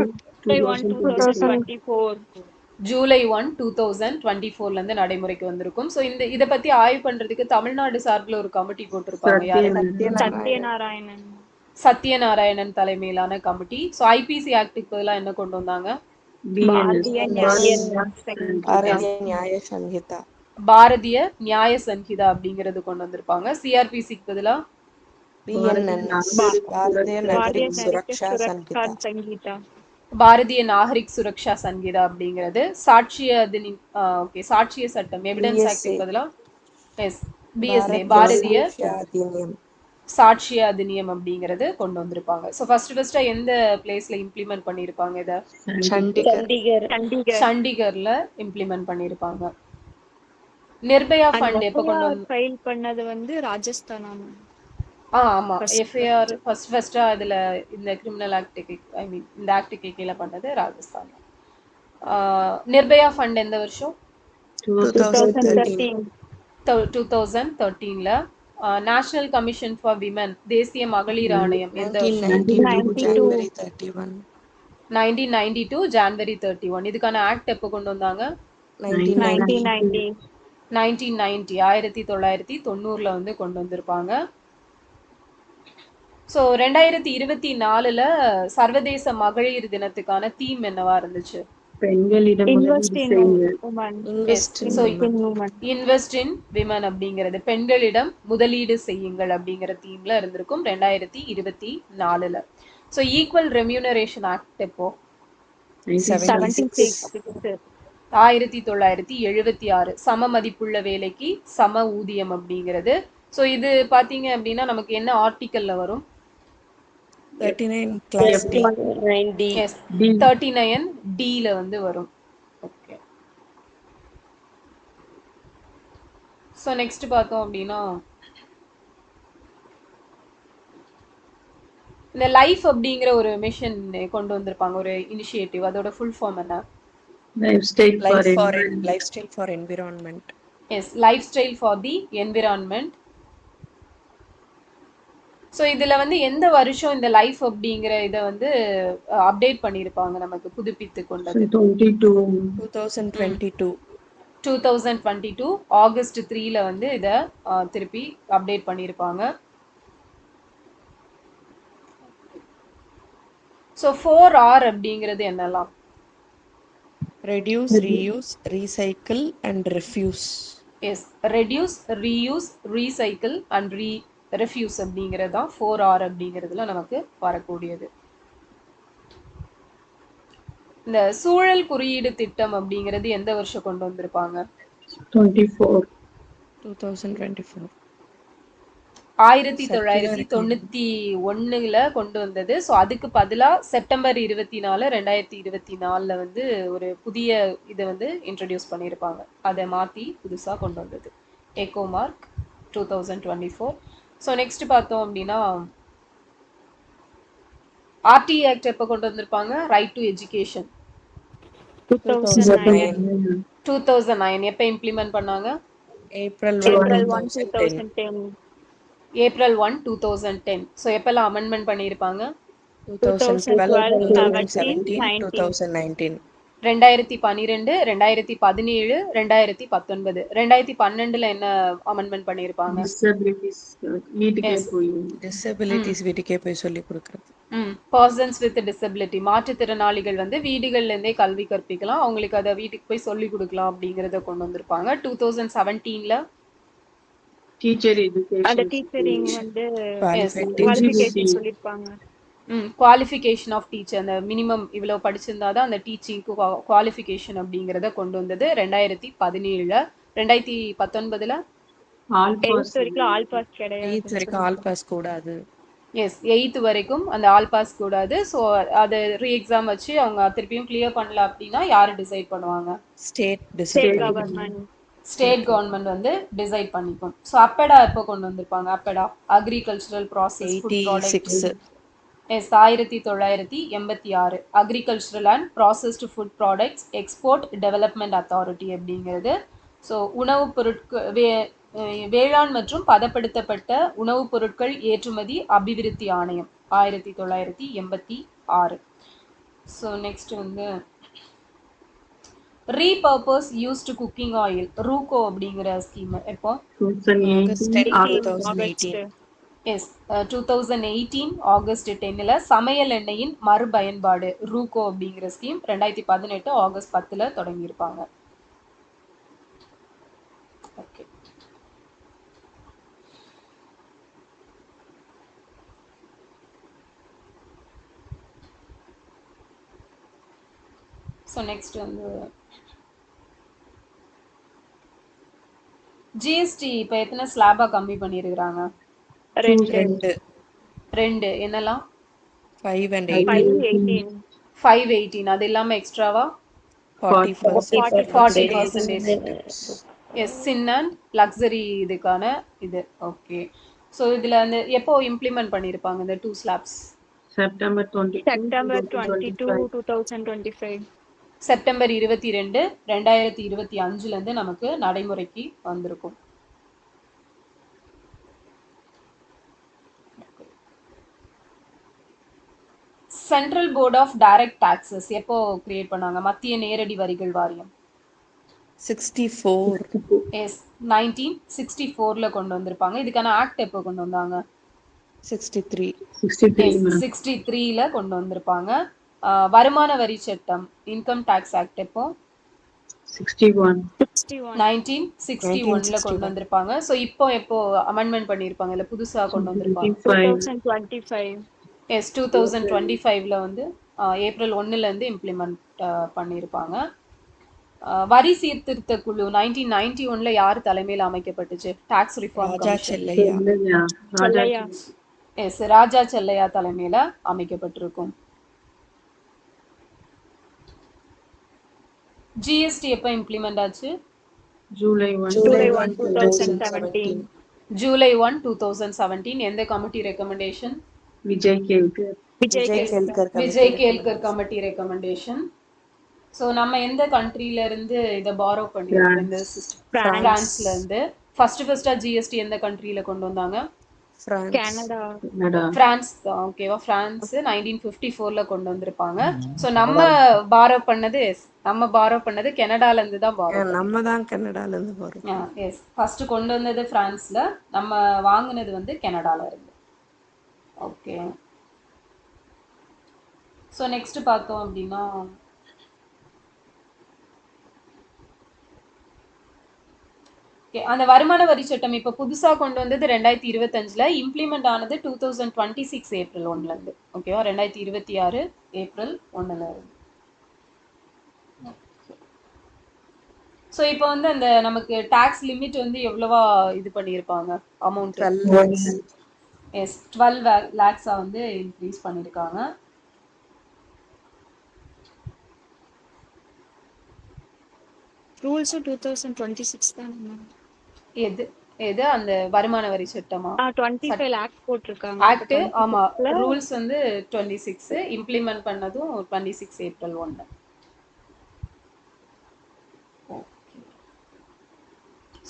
ஜூலை 1 2024ல இருந்து நடைமுறைக்கு வந்திருக்கும். ஸோ இதை பத்தி ஆய்வு பண்றதுக்கு தமிழ்நாடு சார்பில் ஒரு கமிட்டி போட்டிருப்பாங்க. யாரு? சத்யநாராயணன் தலைமையிலான கமிட்டி. ஸோ ஐபிசி ஆக்டுக்கு பதிலாக என்ன கொண்டு வந்தாங்க? பாரதிய நியாய சன்ஹிதா அப்படிங்கிறது கொண்டு வந்திருப்பாங்க. சிஆர்பிசிக்கு பதிலா பாரதிய நாகரிக் சுரக்ஷா சங்கீதா அப்படிங்கிறது. சாட்சிய சட்டம் எவிடன்ஸ் ஆக்டுக்கு பதிலா பிஎஸ்ஏ பாரதிய சாட்சிய அதிநியம் அப்படிங்கிறது கொண்டு வந்திருப்பாங்க. ஸோ ஃபர்ஸ்ட் எந்த பிளேஸ்ல இம்ப்ளிமெண்ட் பண்ணியிருப்பாங்க? இதை சண்டிகர்ல இம்ப்ளிமெண்ட் பண்ணியிருப்பாங்க. நிர்பயா ஃபண்ட் எப்போ கொண்டு வந்து ஃபைல் பண்ணது வந்து ராஜஸ்தான். ஆமா எஃப்ஐஆர் ஃபர்ஸ்டா அதுல இந்த கிரிமினல் ஆக்ட் ஐ மீன் இந்த ஆக்டுக்கு கீழே பண்ணது ராஜஸ்தான். நிர்பயா ஃபண்ட் எந்த வருஷம்? 2013ல. நேஷனல் கமிஷன் ஃபார் விமன் தேசிய மகளிர் ஆணையம் எந்த வருஷம்? 1992 ஜான்வரி 31. இதுக்கான ஆக்ட் எப்போ கொண்டு வந்தாங்க? 1990 1990ல வந்து கொண்டு வந்திருப்பாங்க. ஸோ 2024ல சர்வதேச மகளிர் தினத்துக்கான தீம் என்னவா இருந்துச்சு? இன்வெஸ்ட் இன் விமன் அப்படிங்கிறது பெண்களிடம் முதலீடு செய்யுங்கள் அப்படிங்கிற தீம்ல இருந்திருக்கும் 2024ல. ஸோ ஈக்குவல் ரெம்யூனரேஷன் ஆக்ட் எப்போ? 1976 சம மதிப்புள்ள வேலைக்கு சம ஊதியம் அப்படிங்கிறது. ஸோ இது பாத்தீங்க அப்படின்னா நமக்கு என்ன ஆர்டிக்கல்ல வரும்? 39D வந்து வரும். ஓகே. ஸோ நெக்ஸ்ட் பார்த்தோம் அப்படின்னா இந்த லைஃப் அப்படிங்கிற ஒரு மிஷன் கொண்டு வந்திருப்பாங்க, ஒரு இனிஷியேட்டிவ். அதோட ஃபுல் ஃபார்ம் என்ன? Lifestyle for Life for environment. lifestyle for environment. Yes, lifestyle for the environment. So இதில் வந்து எந்த வருஷம் இந்த லைஃப் அப்படிங்கிற இதை வந்து அப்டேட் பண்ணியிருப்பாங்க, நமக்கு புதுப்பித்து கொண்டது? 22. 2022. 2022 ஆகஸ்ட் 3ல வந்து இதை திருப்பி அப்டேட் பண்ணியிருப்பாங்க. ஸோ 4R அப்படிங்கிறது என்னெல்லாம்? Reduce, reuse, recycle and refuse. Yes, reduce, reuse, recycle and refuse அப்படிங்கிறது தான் 4R அப்படிங்கிறதுல நமக்கு வரக்கூடியது. இந்த சூழல் குறியீடு திட்டம் அப்படிங்கிறது எந்த வருஷம் கொண்டு வந்திருப்பாங்க? 24. 2024. 1991ல கொண்டு வந்தது. ஸோ அதுக்கு பதிலாக செப்டம்பர் 24, 2024 வந்து ஒரு புதிய இதை வந்து இன்ட்ரடியூஸ் பண்ணியிருப்பாங்க. அதை மாற்றி புதுசாக கொண்டு வந்தது எக்கோ மார்க் 2024. ஸோ நெக்ஸ்ட் பார்த்தோம் அப்படின்னா ஆர்டி ஆக்ட் எப்போ கொண்டு வந்திருப்பாங்க? Right to education 2009. 2009. எப்போ இம்ப்ளிமெண்ட் பண்ணாங்க? April 1, April 1, 2010. 2010. ஏப்ரல் 1, 2010. ஸோ எப்போல்லாம் அமெண்ட்மெண்ட் பண்ணியிருப்பாங்க? 2012, 2017, 2017, 2019. 2012, 2017, 2019. 2012ல என்ன அமெண்ட்மெண்ட் பண்ணியிருப்பாங்க? Disabilities. வீட்டுக்கே Yes. போய். Disabilities வீட்டுக்கே போய் சொல்லி கொடுக்குறது. பர்சன்ஸ் வித் டிசபிலிட்டி, மாற்றுத்திறனாளிகள் வந்து வீடுகள்ல இருந்தே கல்வி கற்பிக்கலாம், அவங்களுக்கு அதை வீட்டுக்கு போய் சொல்லி கொடுக்கலாம் அப்படிங்கிறத கொண்டு வந்திருப்பாங்க. 2017ல Teacher education. அந்த டீச்சரிங் வந்து Qualified teachers. குவாலிஃபிகேஷன் சொல்லியிருப்பாங்க. குவாலிஃபிகேஷன் ஆஃப் டீச்சர், அந்த மினிமம் இவ்வளோ படிச்சிருந்தா தான் அந்த டீச்சிங்க்கு குவாலிஃபிகேஷன் அப்படிங்கிறத கொண்டு வந்தது 2017ல. 2019ல All pass. 8th வரைக்கும் ஆல் பாஸ் கிடையாது. 8th வரைக்கும் ஆல் பாஸ் கூடாது. எஸ், 8th வரைக்கும் அந்த ஆல் பாஸ் கூடாது. ஸோ அதை ரீ எக்ஸாம் வச்சு அவங்க திருப்பியும் கிளியர் பண்ணல அப்படின்னா யார் டிசைட் பண்ணுவாங்க? State state decide government. State government வந்து டிசைட் பண்ணிக்கும். ஸோ அப்படா எப்போ கொண்டு வந்திருப்பாங்க? APEDA agricultural process food product. 86. Yes, 1986 agricultural and processed food products export development authority அப்படிங்கிறது. ஸோ உணவுப் பொருட்கள் வேளாண் மற்றும் பதப்படுத்தப்பட்ட உணவுப் பொருட்கள் ஏற்றுமதி அபிவிருத்தி ஆணையம் 1986. ஸோ நெக்ஸ்ட் வந்து ரீபர்பஸ் யூஸ்டு குக்கிங் ஆயில் ரூகோ அப்படிங்கிற ஸ்கீம் எப்போ? 2018. August 2018. எஸ், 2018 ஆகஸ்ட் 10ல் சமையல் எண்ணெயின் மறுபயன்பாடு ரூகோ அப்படிங்கிற ஸ்கீம் 2018 ஆகஸ்ட் 10ல் தொடங்கியிருப்பாங்க. ஓகே, ஸோ நெக்ஸ்ட் வந்து ஜிஎஸ்டி இப்போ எத்தனை ஸ்லாபாக கம்மி பண்ணியிருக்கிறாங்க? 2. 2. என்னெல்லாம்? 5 and 8. 518. 518. அது இல்லாமல் எக்ஸ்ட்ராவா 40%. எஸ், சின் அண்ட் லக்ஸரி இதுக்கான இது. ஓகே, ஸோ இதில் அந்த எப்போ இம்ப்ளிமெண்ட் பண்ணியிருப்பாங்க இந்த 2 ஸ்லாப்ஸ்? September 22. September 22, 2025. செப்டம்பர் 22, 2025 நமக்கு நடைமுறைக்கு வந்திருக்கும். Central board of direct taxes எப்போ கிரியேட் பண்ணாங்க? மத்திய நேரடி வரிகள் வாரியம் 64. எஸ், 1964ல கொண்டு வந்திருப்பாங்க. இதுக்கான ஆக்ட் எப்போ கொண்டு வந்தாங்க? 63. 63ல கொண்டு வந்திருப்பாங்க. வருமான வரி சட்டம் இன்கம் டாக்ஸ் ஆக்ட் எப்போ? 61. 1961ல கொண்டு வந்திருப்பாங்க. ஸோ இப்போ எப்போ அமெண்ட்மெண்ட் பண்ணியிருப்பாங்க, இல்லை புதுசாக கொண்டு வந்திருப்பாங்க? 2025. எஸ், 2025ல வந்து ஏப்ரல் 1லேருந்து இம்ப்ளிமெண்ட் பண்ணியிருப்பாங்க. வரி சீர்திருத்த குழு 1991ல யார் தலைமையில் அமைக்கப்பட்டுச்சு? டாக்ஸ் ரிஃபார்ம் ராஜா கமிஷன். செல்லையா. செல்லையா. எஸ், ராஜா செல்லையா தலைமையில அமைக்கப்பட்டிருக்கும். ஜிஎஸ்டி எப்போ இம்ப்ளிமெண்ட் ஆச்சு? July 1. July July 1, 1, 2017. 2017. ஜூலை 1 2017 எந்த committee recommendation? Vijay Kelkar. Vijay Vijay Kelkar. Kelkar Vijay committee Kelkar recommendation. Committee recommendation. So நம்ம எந்த கண்ட்ரில இருந்து இதை பாரோ பண்ணியிருக்கோம் இந்த சிஸ்டம்? France. பிரான்ஸ்ல இருந்து. ஃபர்ஸ்டா ஜிஎஸ்டி எந்த கண்ட்ரில கொண்டு வந்தாங்க? France. Canada. Canada. பிரான்ஸ் தான். ஓகேவா? பிரான்ஸ் 1954ல கொண்டு வந்திருப்பாங்க. ஸோ நம்ம பாரோ பண்ணது கனடால இருந்து தான் பாரோ பண்ணோம். நம்ம தான் கனடால இருந்து போறோம். எஸ், ஃபர்ஸ்ட் கொண்டு வந்தது பிரான்ஸ்ல, நம்ம வாங்குனது வந்து கனடால இருந்து. ஓகே. ஸோ நெக்ஸ்ட் பார்த்தோம் அப்படின்னா அந்த வருமான வரி சட்டம் இப்ப புதுசா கொண்டு வந்தது 2025ல, இம்ப்ளிமெண்ட் ஆனது 2026 ஏப்ரல் 1ல இருந்து. ஓகேவா? 2026 ஏப்ரல் 1ல இருந்து. ஸோ இப்போ வந்து அந்த நமக்கு டாக்ஸ் லிமிட் வந்து எவ்வளவா இது பண்ணியிருப்பாங்க அமௌண்ட்? 12 lakhs. எஸ், 12 லேக்ஸா வந்து இன்க்ரீஸ் பண்ணியிருக்காங்க. Rules 2026 தான். எது எது அந்த வருமான வரி சட்டமா? 25 lakh போட்டிருக்காங்க. ஆக்ட். ஆமா, ரூல்ஸ் வந்து 26, இம்ப்ளிமெண்ட் பண்ணதும் 26 ஏப்ரல் 1.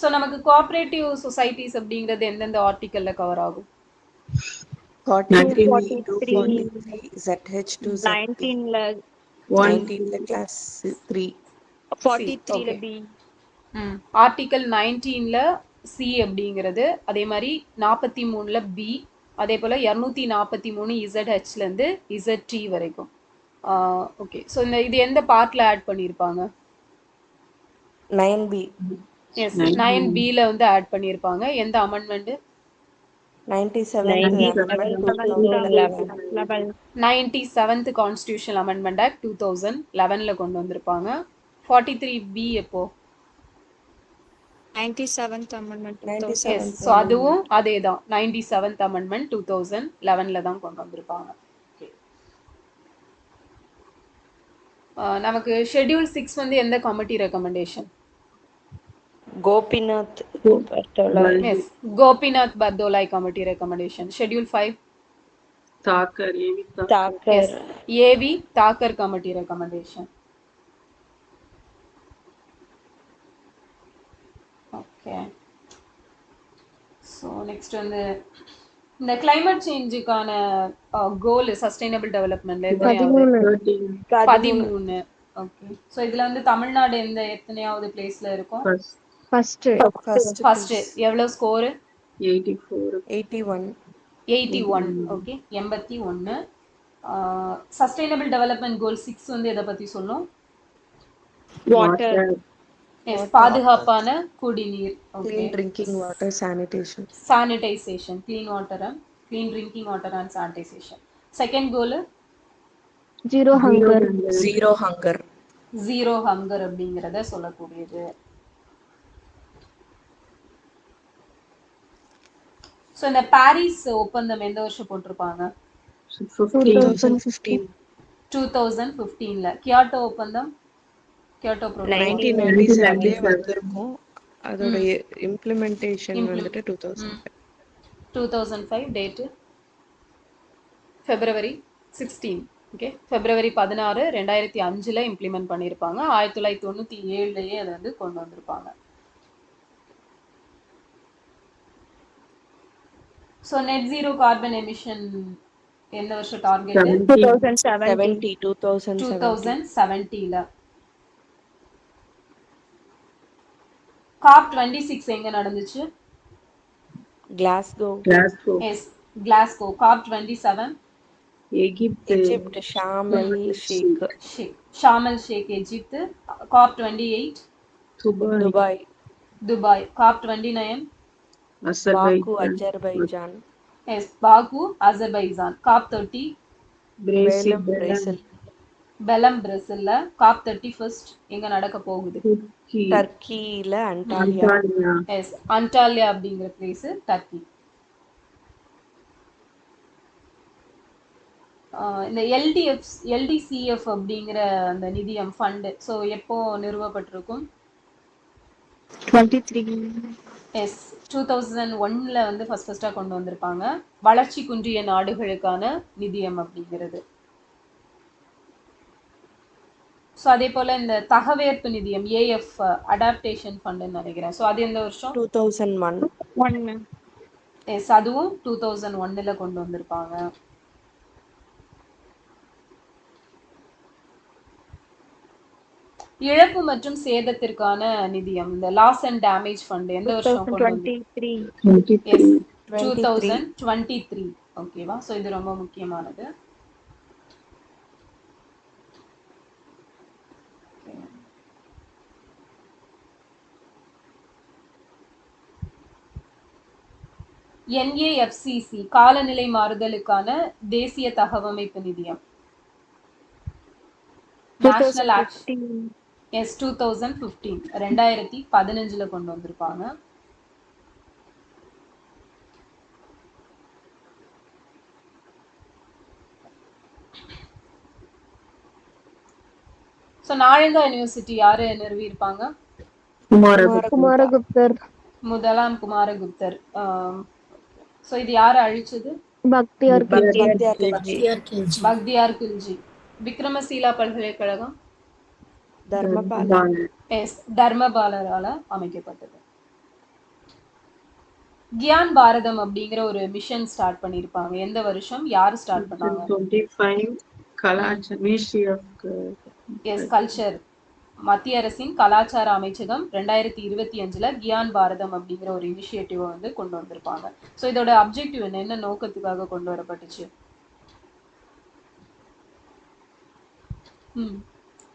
ஸோ நமக்கு கோஆபரேட்டிவ் சொசைட்டிஸ் அப்படிங்கிறது எந்தெந்த ஆர்டிக்கல்ல கவர் ஆகும்? 43, 243, 243, ZH to ZP. 19ல 19ல class 3. 43ல okay. B. ஆர்டிக்கல் 19ல சி அப்படிங்கிறது, அதே மாதிரி 43ல பி, அதே போல 243 ZHல இருந்து ZT வரைக்கும். ஓகே. ஸோ இது எந்த பார்ட்ல ஆட் பண்ணியிருப்பாங்க? 9B. எஸ், 9Bல வந்து ஆட் பண்ணியிருப்பாங்க. எந்த amendment? 97th amendment 2011. 97th constitutional amendment act 2011ல கொண்டு வந்திருப்பாங்க. 43B எப்போ? 97th amendment 97th 2000. ஸோ அதுவும் அதே தான், 97th அமெண்ட்மெண்ட் 2011ல தான் கொண்டு வந்திருப்பாங்க. நமக்கு ஷெட்யூல் 6 வந்து எந்த committee recommendation? Gopinath Bartolai. Yes, Gopinath Bardoloi committee recommendation. Schedule 5 Thakur. A.V. Thakur. Thakur. Yes, AV Thakur committee recommendation. Okay. So next வந்து இந்த கிளைமேட் சேஞ்சுக்கான கோல் சஸ்டைனபிள் டெவலப்மெண்ட்ல எத்தனையாவது? 13. ஓகே. ஸோ இதுல வந்து தமிழ்நாடு எத்தனையாவது பிளேஸ்ல இருக்கும்? First. ஃபர்ஸ்ட். எவ்வளவு ஸ்கோர்? 84. 81. 81. ஓகே, 81. சஸ்டைனபிள் டெவலப்மெண்ட் கோல் 6 வந்து எதை பத்தி சொல்லும்? Water. எஸ், பாதுகாப்பான குடிநீர். Okay. Clean drinking water, sanitation. Sanitisation, clean water and clean drinking water and sanitisation. Second goal Zero hunger. Zero hunger. Zero hunger அப்படிங்கிறத சொல்லக்கூடியது. ஸோ இந்த பாரிஸ் ஒப்பந்தம் எந்த வருஷம் போட்டிருப்பாங்க? 2015. 2015ல. கியோட்டோ ஒப்பந்தம், கியோட்டோ புரோட்டோகால் 1997 வந்திருக்கும். அதோட implementation வந்துட்டு 2005. 2005 டேட்டு February 16. ஓகே, February 16, 2005ல இம்ப்ளிமெண்ட் பண்ணியிருப்பாங்க. 1997லயே அதை வந்து கொண்டு வந்திருப்பாங்க. So net zero carbon emission எந்த வருஷம் டார்கெட்? 2070. 2070ல. COP26 எங்க நடந்துச்சு? Glasgow. Yes, Glasgow. COP27 Egypt. Sharm el Sheikh. Sharm el Sheikh எகிப்து. COP28 Dubai. Dubai. COP29 Baku, Azerbaijan. Yes, Baku Azerbaijan. COP30 Belem, Brazil. பெலம் பிரேசில்ல. COP31 எங்க நடக்க போகுது? Turkeyல Antalya. எஸ், அன்டாலியா அப்படிங்கிற பிளேஸ் டர்க்கி. இந்த LDCF அப்படிங்கிற அந்த நிதியம் ஃபண்டு ஸோ எப்போ நிறுவப்பட்டிருக்கும்? 23. எஸ் 2001ல வந்து ஃபர்ஸ்டா கொண்டு வந்திருப்பாங்க. வளர்ச்சி குன்றிய நாடுகளுக்கான நிதியம் அப்படிங்கிறது. ஸோ அதே போல இந்த தகவேற்பு நிதியம் ஏஎஃப் அடாப்டேஷன் ஃபண்டுன்னு நினைக்கிறேன். ஸோ அது எந்த வருஷம்? 2001. 1 ma'am. எஸ் அதுவும் 2001ல கொண்டு வந்திருப்பாங்க. இழப்பு மற்றும் சேதத்திற்கான நிதியம் இந்த லாஸ் அண்ட் டேமேஜ் ஃபண்ட் எந்த வருஷம் கொண்டு வந்து? 2023. எஸ் 23. 2023. ஓகேவா? ஸோ இது ரொம்ப முக்கியமானது. NAFCC காலநிலை மாறுதலுக்கான தேசிய தகவமைப்பு நிதியம். National action 2015. எஸ் 2015 2015ல கொண்டு வந்திருப்பாங்க. ஸோ நாலந்தா யூனிவர்சிட்டி யாரு நிறுவியிருப்பாங்க? குமாரகுப்தர். முதலாம் குமாரகுப்தர். ஸோ இது யாரு அழிச்சது? பக்தியார் பக்தியார் கில்ஜி. பக்தியார் கில்ஜி. விக்ரமசீலா பல்கலைக்கழகம் தர்மபாலா. எஸ் தர்மபாலரால அமைக்கப்பட்டது. கியான் பாரதம் அப்படிங்கிற ஒரு மிஷன் ஸ்டார்ட் பண்ணியிருப்பாங்க. எந்த வருஷம்? யார் ஸ்டார்ட் பண்ணாங்க? 25 கலாச்சார மினிஸ்ட்ரி ஆஃப் எஸ் கல்ச்சர். மத்திய அரசின் கலாச்சார அமைச்சகம் 2025ல கியான் பாரதம் அப்படிங்கிற ஒரு இனிஷியேட்டிவை வந்து கொண்டு வந்திருப்பாங்க. ஸோ இதோட அப்ஜெக்டிவ் என்ன நோக்கத்துக்காக கொண்டு வரப்பட்டுச்சு?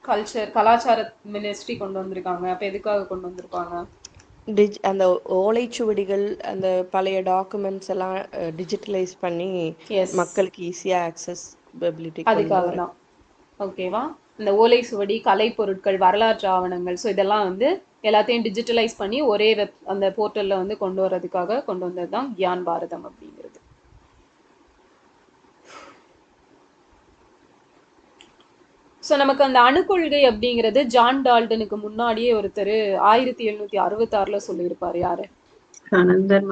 கல்ச்சர் கலாச்சார மினிஸ்ட்ரி கொண்டு வந்திருக்காங்க. அப்ப எதுக்காக கொண்டு வந்திருப்பாங்க? அந்த ஓலைச்சுவடிகள் அந்த பழைய டாக்குமெண்ட்ஸ் எல்லாம் டிஜிட்டலைஸ் பண்ணி எஸ் மக்களுக்கு ஈஸியா ஆக்சஸபிலிட்டி அதுக்காக தான். ஓகேவா? இந்த ஓலை சுவடி கலை பொருட்கள் வரலாற்று ஆவணங்கள் ஸோ இதெல்லாம் வந்து எல்லாத்தையும் டிஜிட்டலைஸ் பண்ணி ஒரே அந்த போர்ட்டல்ல வந்து கொண்டு வர்றதுக்காக கொண்டு வந்தது தான் கியான் பாரதம் அப்படிங்கிறது. ஸோ நமக்கு அந்த அணுக்கொள்கை அப்படிங்கிறது ஜான் டால்டனுக்கு முன்னாடியே ஒருத்தர் 1766ல சொல்லியிருப்பாரு. யாரு?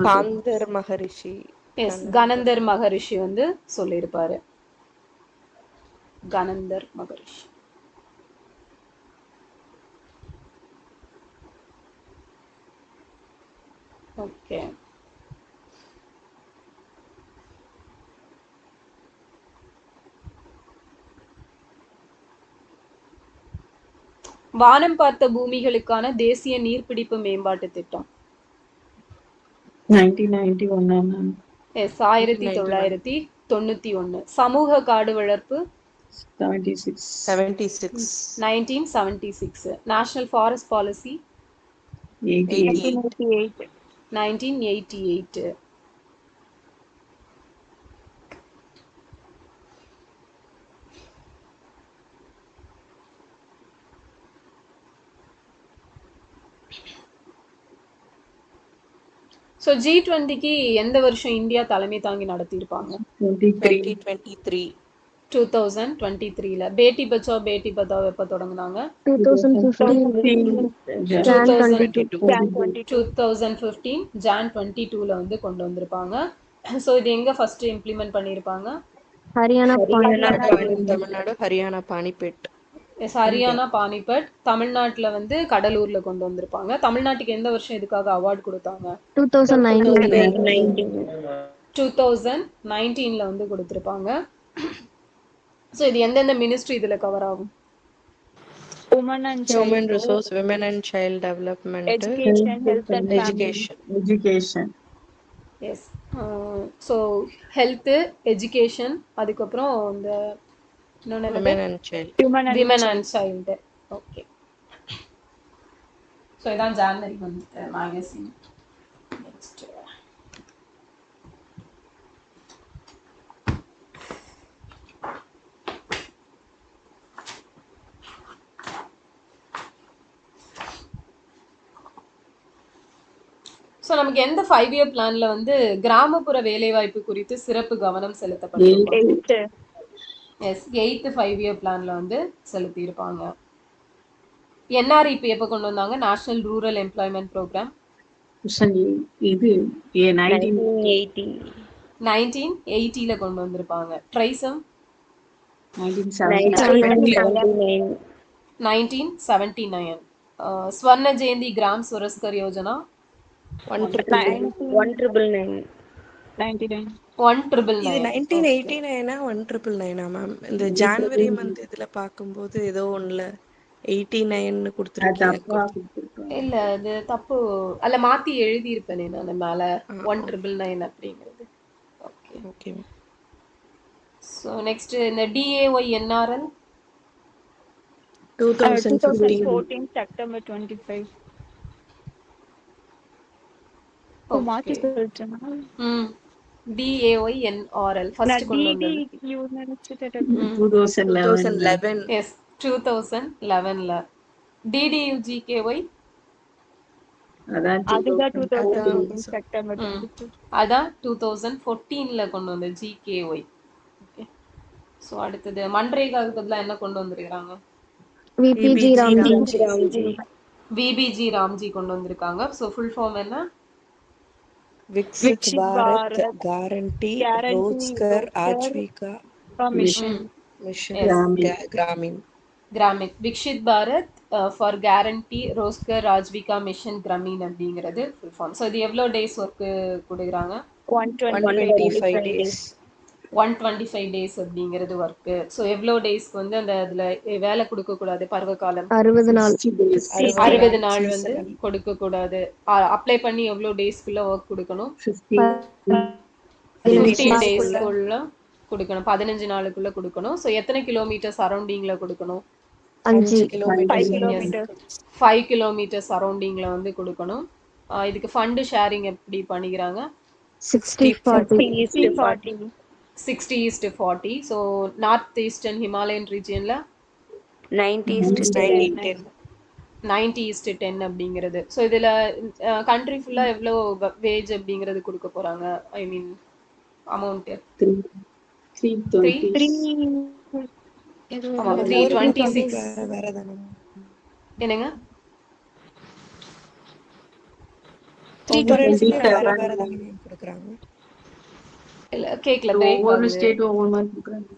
காந்தர் மகரிஷி. எஸ் கனந்தர் மகரிஷி வந்து சொல்லியிருப்பாரு. கனந்தர் மகரிஷி. ஓகே. வானம் பார்த்த பூமிகளுக்கான தேசிய நீர்பிடிப்பு மேம்பாட்டு திட்டம் 1991. எஸ் 1991. சமூக காடு வளர்ப்பு 76. 1976. National forest policy 1988. 1988. ஸோ G20க்கு எந்த வருஷம் இந்தியா தலைமை தாங்கி நடத்தியிருப்பாங்க? 2023. 2023ல. பேட்டி பச்சாவ் பேட்டி பத்தாவ் எப்போ தொடங்குனாங்க? 2015 Jan 22ல வந்து கொண்டு வந்திருப்பாங்க. ஸோ இது எங்க ஃபர்ஸ்ட் இம்ப்ளிமெண்ட் பண்ணியிருப்பாங்க? ஹரியானா தமிழ்நாடு ஹரியானா பானிபெட். எஸ் ஹரியானா பானிபட். தமிழ்நாட்டுல வந்து கடலூர்ல கொண்டு வந்திருப்பாங்க. தமிழ்நாட்டுக்கு எந்த வருஷம் இதுக்காக அவார்டு கொடுத்தாங்க? 2019ல வந்து கொடுத்திருப்பாங்க. ஸோ இது எந்தெந்த மினிஸ்ட்ரி இதுல கவர் ஆகும்? Human resource, women and child development, Education, health and education. Yes so health education அதுக்கப்புறம் இந்த இன்னொன்று women and child. Women and child. Okay. So இதான் ஜான்வரி வந்து மேகசின். நெக்ஸ்ட் ஸோ நமக்கு எந்த 5-year பிளான்ல வந்து கிராமப்புற வேலைவாய்ப்பு குறித்து சிறப்பு கவனம் செலுத்தப்பட்டிருக்கும்? எஸ் 8th 5-year பிளான்ல வந்து செலுத்தியிருப்பாங்க. என்ஆர்இபி எப்போ கொண்டு வந்தாங்க? National rural employment programme. Question இது A 19 1980. 1980ல கொண்டு வந்திருப்பாங்க. ட்ரைசம் 1979. 1979. ஸ்வர்ண ஜெயந்தி கிராம் சுரஸ்கர் யோஜனா 1999. இது 1999. 1989 1999 மேம். இந்த ஜான்வரி மந்த் இதுல பார்க்கும்போது ஏதோ ஒண்ணுல 89 அது கொடுத்துருக்கீங்க. தப்பா கொடுத்திருக்காங்க. இல்ல அது தப்பு. அல்ல மாத்தி எழுதியிருப்பேனே நான் மேல 1999 அப்படிங்கிறது. Okay. Okay ma'am. So next இந்த டிஏஒய்என்ஆர்எல் 2015 2014 September 25. மாத்தி சொல்லிட்டேனா? ம் டிஏஒய்என்ஆர்எல் ஃபர்ஸ்ட் நான் கொண்டு டிடி வந்தது. யூ நினைச்சிட்டு 2011. 2011 எஸ் 2011ல. டிடியுஜிகேஒய் அதான் அதுதான் 2014. 2014 September 25. அதான் 2014ல கொண்டு வந்த ஜிகேஒய். ஓகே. ஸோ அடுத்தது மன்ரேகாவுக்கு பதிலாக என்ன கொண்டு வந்திருக்கிறாங்க? விபிஜி ராம்ஜி. விபிஜி ராம்ஜி கொண்டு வந்திருக்காங்க. ஸோ ஃபுல் ஃபார்ம் என்ன? Viksit Bharat guarantee Rozgar Ajeevika Mission. Mission Grameen. Gramin. Viksit Bharat for guarantee Rozgar Ajeevika mission Grameen அப்படிங்கிறது ஃபுல் ஃபார்ம். ஸோ இது எவ்வளோ டேஸ் ஒர்க்கு கொடுக்குறாங்க? 125 days. 125 டேஸ் அப்படிங்கிறது ஒர்க்கு. ஸோ எவ்வளோ டேஸ்க்கு வந்து அந்த இதில் வேலை கொடுக்கக்கூடாது? பருவகாலம் 60 நாள். 60 நாள் வந்து கொடுக்கக்கூடாது. அப்ளை பண்ணி எவ்வளோ டேஸ்க்குள்ள ஒர்க் கொடுக்கணும்? 15 டேஸ்க்குள்ள கொடுக்கணும். 15 நாளுக்குள்ள கொடுக்கணும். ஸோ எத்தனை கிலோமீட்டர் சரௌண்டிங்ல கொடுக்கணும்? 5 kilometers. 5 கிலோமீட்டர் சரௌண்டிங்ல வந்து கொடுக்கணும். இதுக்கு ஃபண்டு ஷேரிங் எப்படி பண்ணிக்கிறாங்க? 60-40. 60:40. ஸோ நார்த் ஈஸ்டர்ன் ஹிமாலயன் ரீஜியன்ல 90-10. 90:10 அப்படிங்கிறது. ஸோ இதுல கண்ட்ரி ஃபுல்லா எவ்வளோ வேஜ் அப்படிங்கிறது கொடுக்க போறாங்க? ஐ மீன் அமௌண்ட் 326. வேற தானே என்னங்க? 327 வேற வேற தானே கொடுக்குறாங்க. இல்ல கேக்கல, பிரேக் ஒவ்வொரு ஆகுது. ஸ்டேட் ஒவ்வொரு மாதிரி கொடுக்குறாங்க.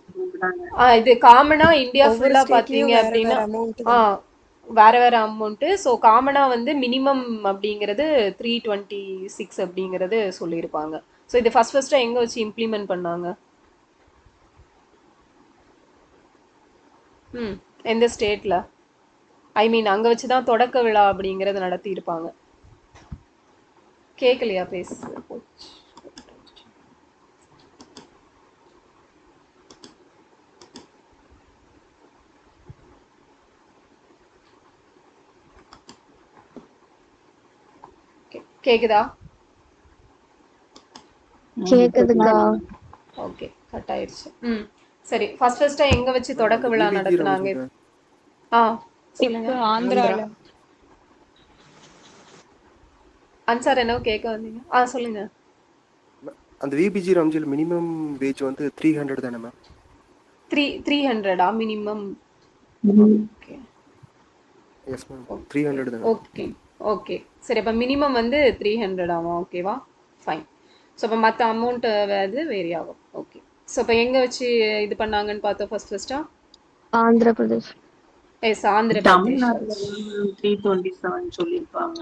இது காமனா இந்தியா ஃபுல்லா ஸ்டேட்லயும் பாத்தீங்க வேற அப்படின்னா வேற அமௌண்ட் வேற வேற அமௌண்ட். ஸோ காமனா வந்து மினிமம் அப்படிங்கிறது 326 அப்படிங்கிறது சொல்லியிருப்பாங்க. ஸோ இது ஃபர்ஸ்டா எங்க வச்சு இம்ப்ளிமெண்ட் பண்ணாங்க? எந்த ஸ்டேட்ல? ஐ மீன் அங்க வச்சுதான் தொடக்க விழா அப்படிங்கறது நடத்தி இருப்பாங்க. கேக்கலையா பேச? கேக்குதா? கேக்குதுக்கா. ஓகே, கட் ஆயிருச்சு. சரி, ஃபர்ஸ்டா எங்க வச்சு தொடக்க விழா நடத்துனாங்க? சொல்லுங்க. ஆந்திரால. அன்சார் என்ன கேட்க வந்தீங்க? சொல்லுங்க. அந்த விபிஜி ராம்ஜியில் மினிமம் வேஜ் வந்து 300 தானே ma'am? 300 minimum. Okay. Yes ma'am, 300 தானே? ஓகே ஓகே சரி, அப்போ மினிமம் வந்து 300 ஆகும். ஓகேவா? ஃபைன். ஸோ அப்போ மற்ற அமௌண்ட் வந்து வேரி ஆகும். ஓகே. ஸோ இப்போ எங்கே வச்சு இது பண்ணாங்கன்னு பார்த்தோம் ஃபர்ஸ்டா? ஆந்திர பிரதேஷ். எஸ், ஆந்திர பிரதேஷ். தமிழ்நாட்டுல 327 சொல்லியிருப்பாங்க.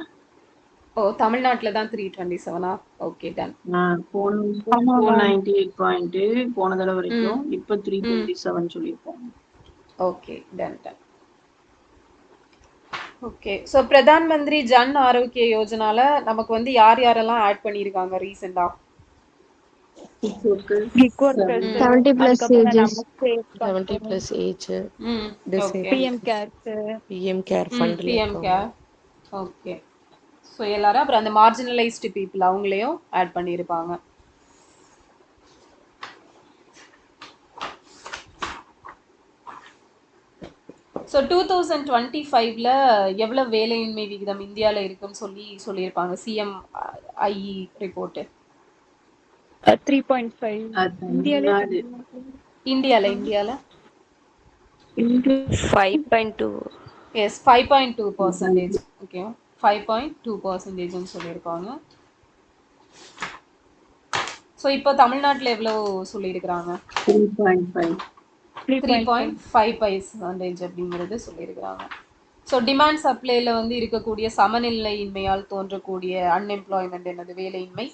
ஓ, தமிழ்நாட்டில் தான் 327. Okay, ton. 498 போன தடவை வரைக்கும், இப்போ 327 சொல்லியிருப்பாங்க. Okay, done done. Okay. So Pradhan மந்திரி ஜன் ஆரோக்கிய யோஜனால நமக்கு வந்து யார் யாரெல்லாம் ஆட் பண்ணியிருக்காங்க ரீசெண்டா? 70 plus ages. 70 plus age. PM care fund. PM care. Okay. So எல்லாரும் அப்புறம் அந்த மார்ஜினலைஸ்டு பீப்புள் அவங்களையும் ஆட் பண்ணியிருப்பாங்க. ஸோ 2025ல எவ்வளோ வேலையின்மை விகிதம் இந்தியாவில் இருக்குன்னு சொல்லியிருப்பாங்க CMIE ரிப்போர்ட்டு. 3.5. இந்தியால 5.2. எஸ் 5.2%. ஓகே 5.2%ன்னு சொல்லியிருக்காங்க. ஸோ இப்போ தமிழ்நாட்டில் எவ்வளோ சொல்லியிருக்கிறாங்க? 3.5. 3.5% அப்படிங்கிறது சொல்லியிருக்கிறாங்க. ஸோ டிமாண்ட் சப்ளைல வந்து இருக்கக்கூடிய சமநிலையின்மையால் தோன்றக்கூடிய அன்எம்ப்ளாய்மெண்ட் என்னது? வேலையின்மை.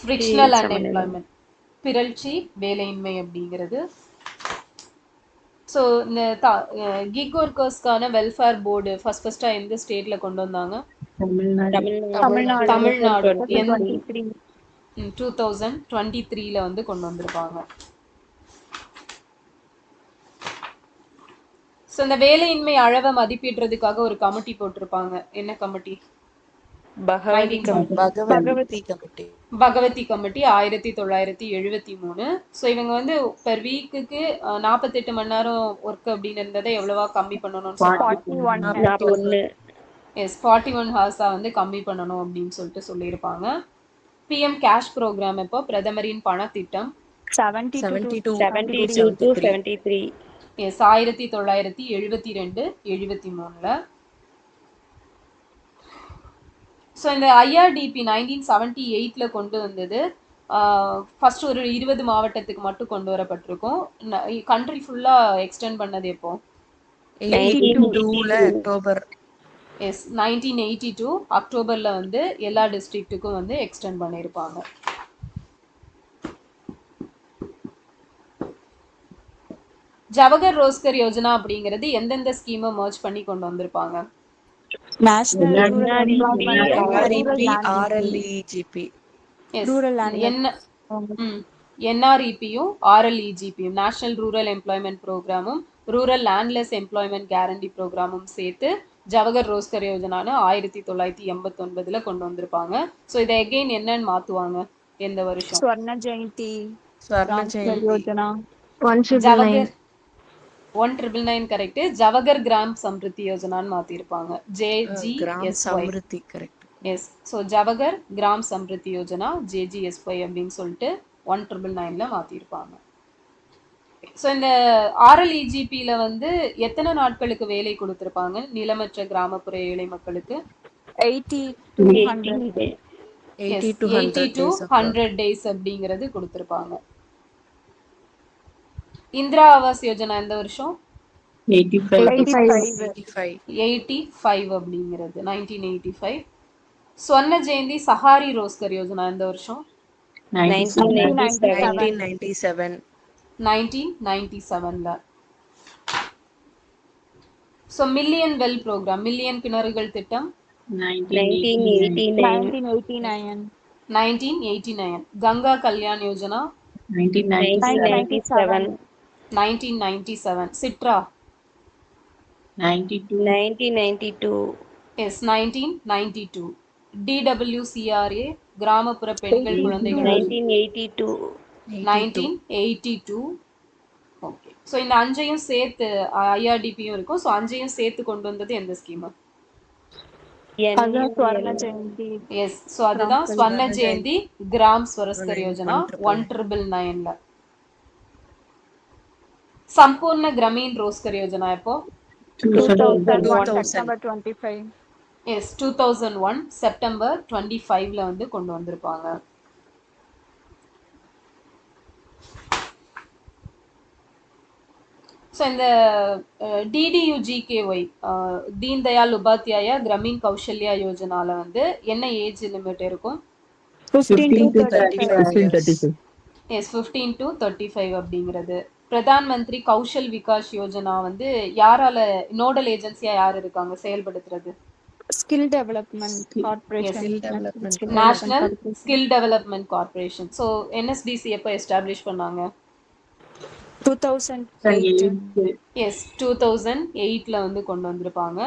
ஃப்ரிக்ஷனல் அன்எம்ப்ளாய்மெண்ட், பிறழ்ச்சி வேலையின்மை அப்படிங்கிறது. ஸோ இந்த கிக் ஒர்க்கர்ஸ்க்கான வெல்ஃபேர் போர்டு ஃபர்ஸ்டா எந்த ஸ்டேட்ல கொண்டு வந்தாங்க? தமிழ்நாடு 2023ல வந்து கொண்டு வந்திருப்பாங்க. ஸோ இந்த வேலையின்மை அளவை மதிப்பிடுறதுக்காக ஒரு கமிட்டி போட்டிருப்பாங்க. என்ன committee? Bhagwati committee. Bhagwati committee 1973. So இவங்க வந்து பெர் வீக்குக்கு 48 மணி நேரம் ஒர்க் அப்படின்னு இருந்ததை எவ்வளவா கம்மி பண்ணணும்னு சொன்னாங்க? எஸ் 41 ஹார்ஸா வந்து கம்மி பண்ணணும் அப்படின்னு சொல்லிட்டு சொல்லியிருப்பாங்க. பிஎம் கேஷ் ப்ரோக்ராம் இப்போ பிரதமரின் பணத்திட்டம் 72-73. எஸ் 1972-73ல. ஸோ இந்த ஐஆர்டிபி 1978ல கொண்டு வந்தது. ஃபர்ஸ்ட் ஒரு 20 மாவட்டத்துக்கு மட்டும் கொண்டு வரப்பட்டிருக்கும். கண்ட்ரி ஃபுல்லா எக்ஸ்டெண்ட் பண்ணது எப்போ? 1982ல அக்டோபர். எஸ் 1982 அக்டோபர்ல வந்து எல்லா டிஸ்ட்ரிக்ட்டுக்கும் வந்து எக்ஸ்டெண்ட் பண்ணியிருப்பாங்க. ஜவஹர் ரோஸ்கர் யோஜனா அப்படிங்கிறது எந்தெந்த ஸ்கீமை மர்ஜ் பண்ணி கொண்டு வந்திருப்பாங்க? என்ஆர்இபியும் ஆர்எல்இஜிபியும் நேஷனல் ரூரல் எம்ப்ளாய்மெண்ட் ப்ரோக்ராமும் ரூரல் லேண்ட்லெஸ் எம்ப்ளாய்மெண்ட் கேரண்டி ப்ரோக்ராமும் சேர்த்து ஜவஹர் ரோஸ்கர் யோஜனான்னு 1989ல கொண்டு வந்திருப்பாங்க. ஸோ இதை எகெயின் என்னன்னு மாத்துவாங்க? எந்த வருஷம்? ஸ்வர்ண ஜெயந்தி யோஜனா. ஜவஹர் 1999 கரெக்ட். ஜவஹர் கிராம் சம்ருத்தி யோஜனான்னு மாத்திருப்பாங்க. JGSY. Yes so Jawahar Gram Samriddhi Yojana JGSY அப்படின்னு சொல்லிட்டு 1999ல மாத்திருப்பாங்க. ஸோ இந்த ஆர்எல்இஜிபியில வந்து எத்தனை நாட்களுக்கு வேலை கொடுத்திருப்பாங்க நிலமற்ற கிராமப்புற ஏழை மக்களுக்கு? 80 to 100 days அப்படிங்கிறது கொடுத்திருப்பாங்க. இந்திரா ஆவாஸ் யோஜனா எந்த வருஷம்? 85 அப்படிங்கிறது 1985. ஸ்வர்ண ஜெயந்தி சஹாரி ரோஸ்கர் யோஜனா எந்த வருஷம்? 1997ல. So million well program, million கிணறுகள் திட்டம் 1989. கங்கா கல்யாண் யோஜனா 1997. சிட்ரா 1992. எஸ் 1992. DWCRA கிராமப்புற பெண்கள் குழந்தைகள் 1982. ஓகே. ஸோ இந்த அஞ்சையும் சேர்த்து ஐஆர்டிபியும் இருக்கும். ஸோ அஞ்சையும் சேர்த்து கொண்டு வந்தது எந்த ஸ்கீம்? எஸ் ஸோ அதுதான் ஸ்வர்ண ஜெயந்தி கிராம் ஸ்வரஸ்கர் யோஜனா 1999ல. சம்பூர்ண கிராமீன் ரோஸ்கர் யோஜனா எப்போ? 2001 எஸ் 2001 செப்டம்பர் 25ல வந்து கொண்டு வந்திருப்பாங்க. ஸோ இந்த DDUGKY தீன் தயாள் உபாத்யாயா கிராமீன் கௌசல்யா யோஜனால வந்து என்ன ஏஜ் லிமிட் இருக்கும்? 15 to 35. எஸ் 15 to 35 அப்படிங்கிறது. பிரதான் மந்திரி கௌஷல் விகாஸ் யோஜனா வந்து யாரால நோடல் ஏஜென்சியா யார் இருக்காங்க செயல்படுத்துறது? Skill development corporation. National skill development corporation. So NSDC எப்போ எஸ்டாப்ளிஷ் பண்ணாங்க? 2008. எஸ் 2008ல வந்து கொண்டு வந்திருப்பாங்க.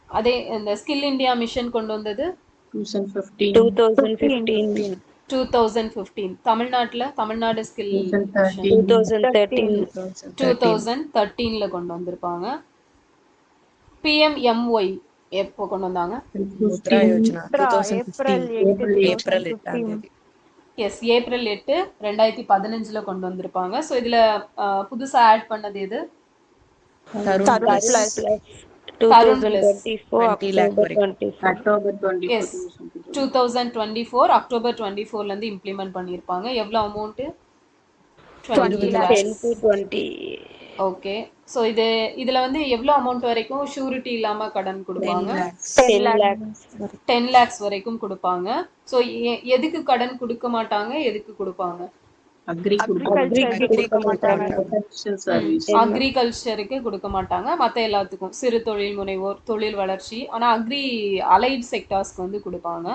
அதே இந்த ஸ்கில் இந்தியா மிஷன் கொண்டு வந்தது 2015. தமிழ்நாடு ஸ்கில் 2013ல கொண்டு வந்திருப்பாங்க. PMMY எப்போ கொண்டு வந்தாங்க? Mudra Yojana April 8. Yes April 8 2015ல கொண்டு வந்திருப்பாங்க. ஸோ இதுல புதுசா ஆட் பண்ணது எது? Tarun Tarun plus Plus. Tarun plus 2024 20 lakh October வரைக்கும் 24. அக்டோபர் 24 எஸ் 2024 அக்டோபர் 24ல இருந்து இம்ப்ளிமெண்ட் பண்ணியிருப்பாங்க. எவ்வளோ amount? 20 20 lakhs. 10 to 20. Okay. So இதில் வந்து எவ்வளோ அமௌண்ட் வரைக்கும் ஷூரிட்டி இல்லாமல் கடன் 10 கொடுப்பாங்க? lakhs 10 lakhs. 10 lakhs வரைக்கும் கொடுப்பாங்க. ஸோ எதுக்கு கடன் கொடுக்க மாட்டாங்க, எதுக்கு கொடுப்பாங்க? அக்ரி Agriculture கொடுக்க மாட்டாங்க. பொட்டன்ஷியல் சர்வீஸ் அக்ரிகல்ச்சருக்கு கொடுக்க மாட்டாங்க. மற்ற எல்லாத்துக்கும் சிறு தொழில் முனைவோர், தொழில் வளர்ச்சி. ஆனால் அலைட் செக்டார்ஸ்க்கு வந்து கொடுப்பாங்க.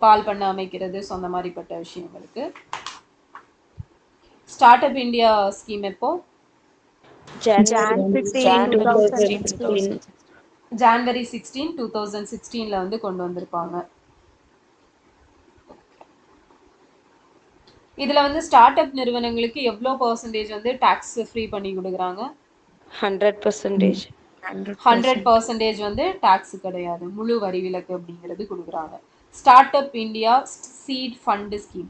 பால் பண்ண அமைக்கிறது, ஸோ அந்த மாதிரிப்பட்ட விஷயங்களுக்கு. ஸ்டார்ட் அப் இந்தியா ஸ்கீம் எப்போ? Jan Jan 15, 2016. 2016. ஜான்வரி 16, 2016ல வந்து கொண்டு வந்திருப்பாங்க. இதுல வந்து ஸ்டார்ட் அப் நிறுவனங்களுக்கு எவ்வளோ பர்சன்டேஜ் வந்து டாக்ஸ் ஃப்ரீ பண்ணி கொடுக்குறாங்க? 100%. 100% வந்து டாக்ஸ் கிடையாது, முழு வரி விலக்கு அப்படிங்கிறது கொடுக்குறாங்க. Start up India seed fund scheme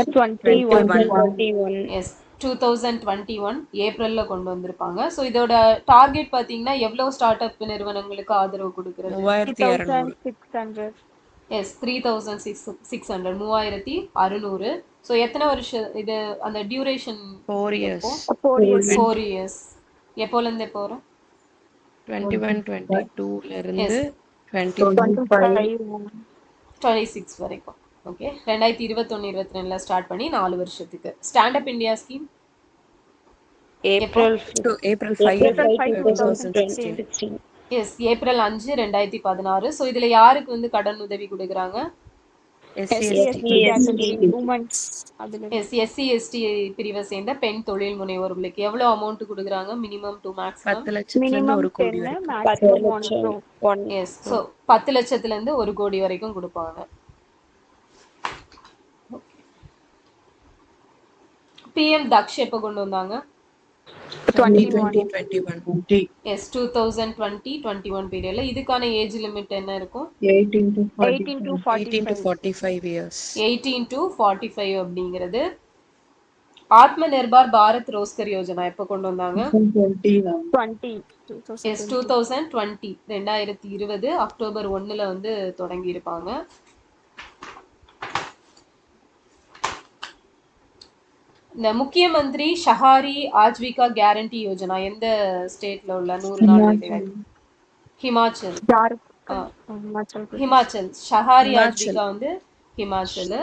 21. 2021. Yes 2021 ஏப்ரல்ல கொண்டு வந்திருப்பாங்க. ஸோ இதோட டார்கெட் பார்த்தீங்கன்னா எவ்வளோ ஸ்டார்ட் அப் நிறுவனங்களுக்கு ஆதரவு கொடுக்குறது? 3200 3600. எஸ் 3600 3600. ஸோ எத்தனை வருஷம் இது? அந்த டியூரேஷன் 4 years எப்போ? 4 years. 4 இயர்ஸ். எப்போலேருந்து எப்போ வரும்? 21-22 ல இருந்து எஸ் 25 25. 26 வரைக்கும். ஓகே. 2021-22ல ஸ்டார்ட் பண்ணி 4 வருஷத்துக்கு. Stand up India scheme April to April April 5 5, 2016 2016. Yes April 5, 2016. So இதுல யாருக்கு வந்து கடன் உதவி கொடுக்குறாங்க? SC SC category women. அதுல எஸ் எஸ்சி எஸ்டி பிரிவை சேர்ந்த பெண் தொழில் முனைவோர்களுக்கு எவ்வளோ அமௌண்ட் கொடுக்குறாங்க? Minimum to maximum? 10 லட்சத்துல இருந்து minimum 1 கோடி 10, வரைக்கும் maximum 1 10 crore. one. Yes so 10 லட்சத்துல இருந்து 1 கோடி வரைக்கும் கொடுப்பாங்க. பிஎம் தக்ஷ் எப்போ கொண்டு வந்தாங்க? 21. 2021 எஸ் 2020-21 பீரியட்ல. இதுக்கான ஏஜ் லிமிட் என்ன இருக்கும்? 18 to 18 to 18 to 45. 45 years 18 to 45 அப்படிங்கிறது. ஆத்ம நிர்பார் பாரத் ரோஸ்கர் யோஜனா எப்போ கொண்டு வந்தாங்க? 20 தான் 20. எஸ் 2020. 2020 அக்டோபர் 1ல வந்து தொடங்கி இருப்பாங்க. இந்த முக்கிய மந்திரி ஷஹாரி ஆஜீவிகா கேரண்டி யோஜனா எந்த ஸ்டேட்ல உள்ள 100 நாள் வேலைவாய்ப்பு? ஹிமாச்சல். Himachal Pradesh. ஹிமாச்சல். ஷஹாரி ஹிமாச்சல். ஆஜீவிகா வந்து ஹிமாச்சல்.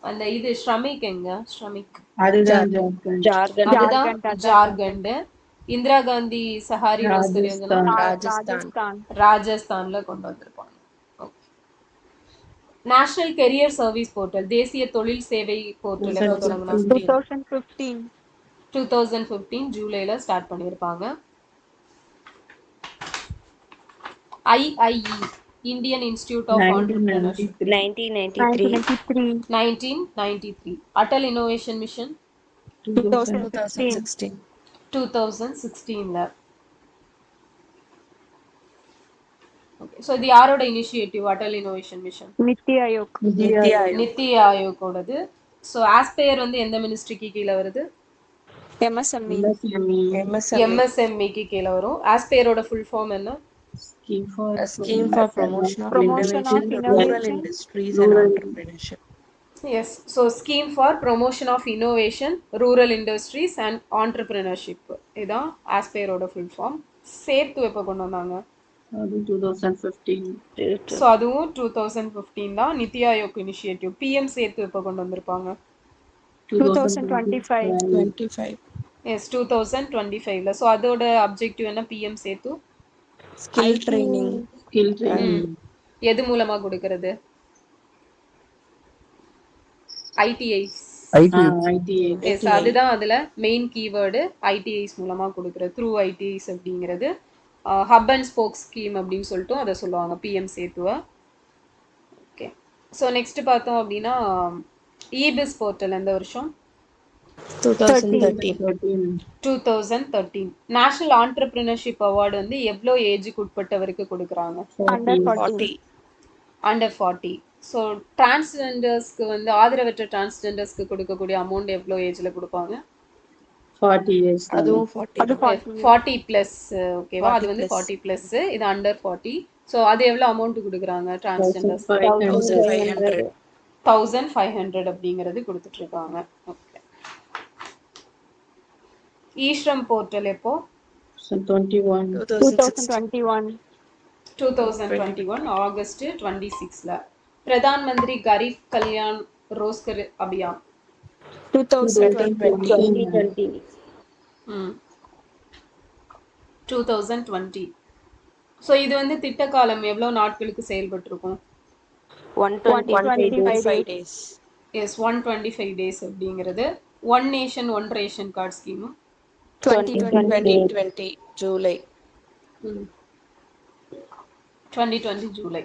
அந்த இது ஷ்ரமிக் எங்க? ஷ்ரமிக் அதுதான் Jharkhand. அதுதான் Jharkhand. ஜார்க்கண்ட். இந்திரா காந்தி சஹாரி ரோஸ்கர் யோஜனா ராஜஸ்தான். Rajasthan. ராஜஸ்தான்ல கொண்டு வந்திருப்பாங்க. நேஷனல் கெரியர் சர்வீஸ் போர்ட்டல், தேசிய தொழில் சேவை போர்ட்டல் எப்போ தொடங்கினாங்க? 2015. 2015 ஜூலைல ஸ்டார்ட் பண்ணியிருப்பாங்க. IIE Indian institute of entrepreneurship 1993. 1993. 1993. Atal innovation mission 2016. 2016ல. ஓகே. ஸோ இது யாரோட initiative? Atal innovation mission Niti Aayog. NITI Aayog NITI ஆயோக்கோடது. ஸோ ஆஸ்பயர் வந்து எந்த மினிஸ்ட்ரிக்கு கீழே வருது? MSME. MSME எம்எஸ்எம்இக்கு கீழே வரும். ஆஸ்பயரோட ஃபுல் ஃபார்ம் என்ன? a scheme for promotion of Promotion of innovation, rural innovation. industries and entrepreneurship. Yes. So scheme for promotion of innovation, rural industries and entrepreneurship. இதுதான் ஆஸ்பயரோட ஃபுல் ஃபார்ம். சேத்து எப்போ கொண்டு வந்தாங்க? அது 2015 ஸோ அதுவும் 2015 தான். நித்தி ஆயோக் இனிஷியேட்டிவ். பிஎம் சேத்து எப்போ கொண்டு வந்திருப்பாங்க? 2025. 25 எஸ் 2025ல. ஸோ அதோட அப்ஜெக்டிவ் என்ன? பிஎம் சேத்து skill training ஸ்கில் ட்ரைனிங் எது மூலமா கொடுக்கறது? ஐடிஐஸ். ஐடிஐ எஸ் அதுதான் அதுல மெயின் கீவேர்டு. ஐடிஐஸ் மூலமா கொடுக்கறது, த்ரூ ஐடிஐஸ் அப்படிங்கிறது. ஹப் அண்ட் ஸ்போக் ஸ்கீம் அப்படின்னு சொல்லிட்டு அதை சொல்லுவாங்க பிஎம் சேத்துவை. ஓகே. ஸோ நெக்ஸ்ட் பார்த்தோம் அப்படின்னா இபிஸ் போர்ட்டல் எந்த வருஷம்? 2013 2013. நேஷனல் ஆண்டர்பிரினர்ஷிப் அவார்டு வந்து எவ்வளோ ஏஜுக்கு உட்பட்டவருக்கு கொடுக்குறாங்க? Under 40. 40 அண்டர் 40. ஸோ டிரான்ஸ்ஜெண்டர்ஸ்க்கு வந்து ஆதரவற்ற டிரான்ஸ்ஜெண்டர்ஸ்க்கு கொடுக்கக்கூடிய அமௌண்ட் எவ்வளோ ஏஜில் கொடுப்பாங்க? 40 years தானே. அதுவும் 40 அது தான். 40 40 ப்ளஸ் ஓகேவா, அது 40 வந்து plus 40 ப்ளஸ், இது அண்டர் 40. ஸோ அது எவ்வளோ அமௌண்ட் கொடுக்குறாங்க டிரான்ஸ்ஜெண்டர்ஸ்? 1500. 1500. 1500 அப்படிங்கிறது கொடுத்துட்டு இருக்காங்க. ஓகே. ஈஸ்ரம் போர்ட்டல் எப்போ? 21. 2016. 2021. 2021 ஆகஸ்ட் 26ல. பிரதான் மந்திரி கரீப் கல்யாண் ரோஸ்கர் அபியான் 2020. 2020. 2020. ஸோ இது வந்து திட்ட காலம் எவ்வளோ நாட்களுக்கு செயல்பட்டிருக்கும்? 125 125 days. days. எஸ், 125 டேஸ் அப்படிங்கிறது. One nation one ration card ஸ்கீமும் 2020. 2020 July. 2020 July.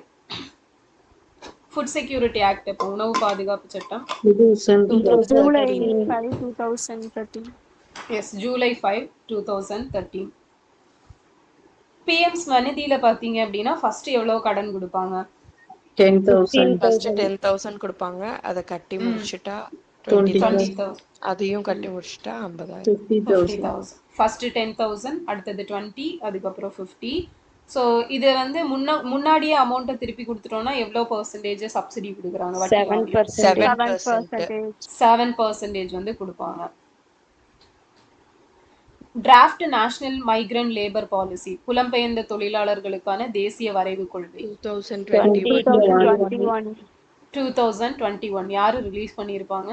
Food security act எப்போ? உணவு பாதுகாப்பு சட்டம். இது central. July 2013. 5, 2013. Yes, July 5, 2013. PM ஸ்வநிதியில பார்த்தீங்க அப்படின்னா ஃபர்ஸ்ட் எவ்வளோ கடன் கொடுப்பாங்க? 10,000. ஃபர்ஸ்ட் 10,000 கொடுப்பாங்க. அதை கட்டி முடிச்சுட்டா 20,000. 20,000. அதையும் கட்டி முடிச்சுட்டா 50,000. 50,000. 50,000. ஃபர்ஸ்ட் 10,000, அடுத்தது 20, அதுக்கப்புறம் 50. ஸோ இது வந்து முன்னாடியே அமௌண்ட்டை திருப்பி கொடுத்துட்டோம்னா எவ்வளோ பர்சன்டேஜ் சப்சிடி கொடுக்குறாங்க? 7%. 7%. 7% வந்து கொடுப்பாங்க. Draft national migrant labour policy, புலம்பெயர்ந்த தொழிலாளர்களுக்கான தேசிய வரைவு கொள்கை 2021. 2021. 2021 யாரு ரிலீஸ் பண்ணியிருப்பாங்க?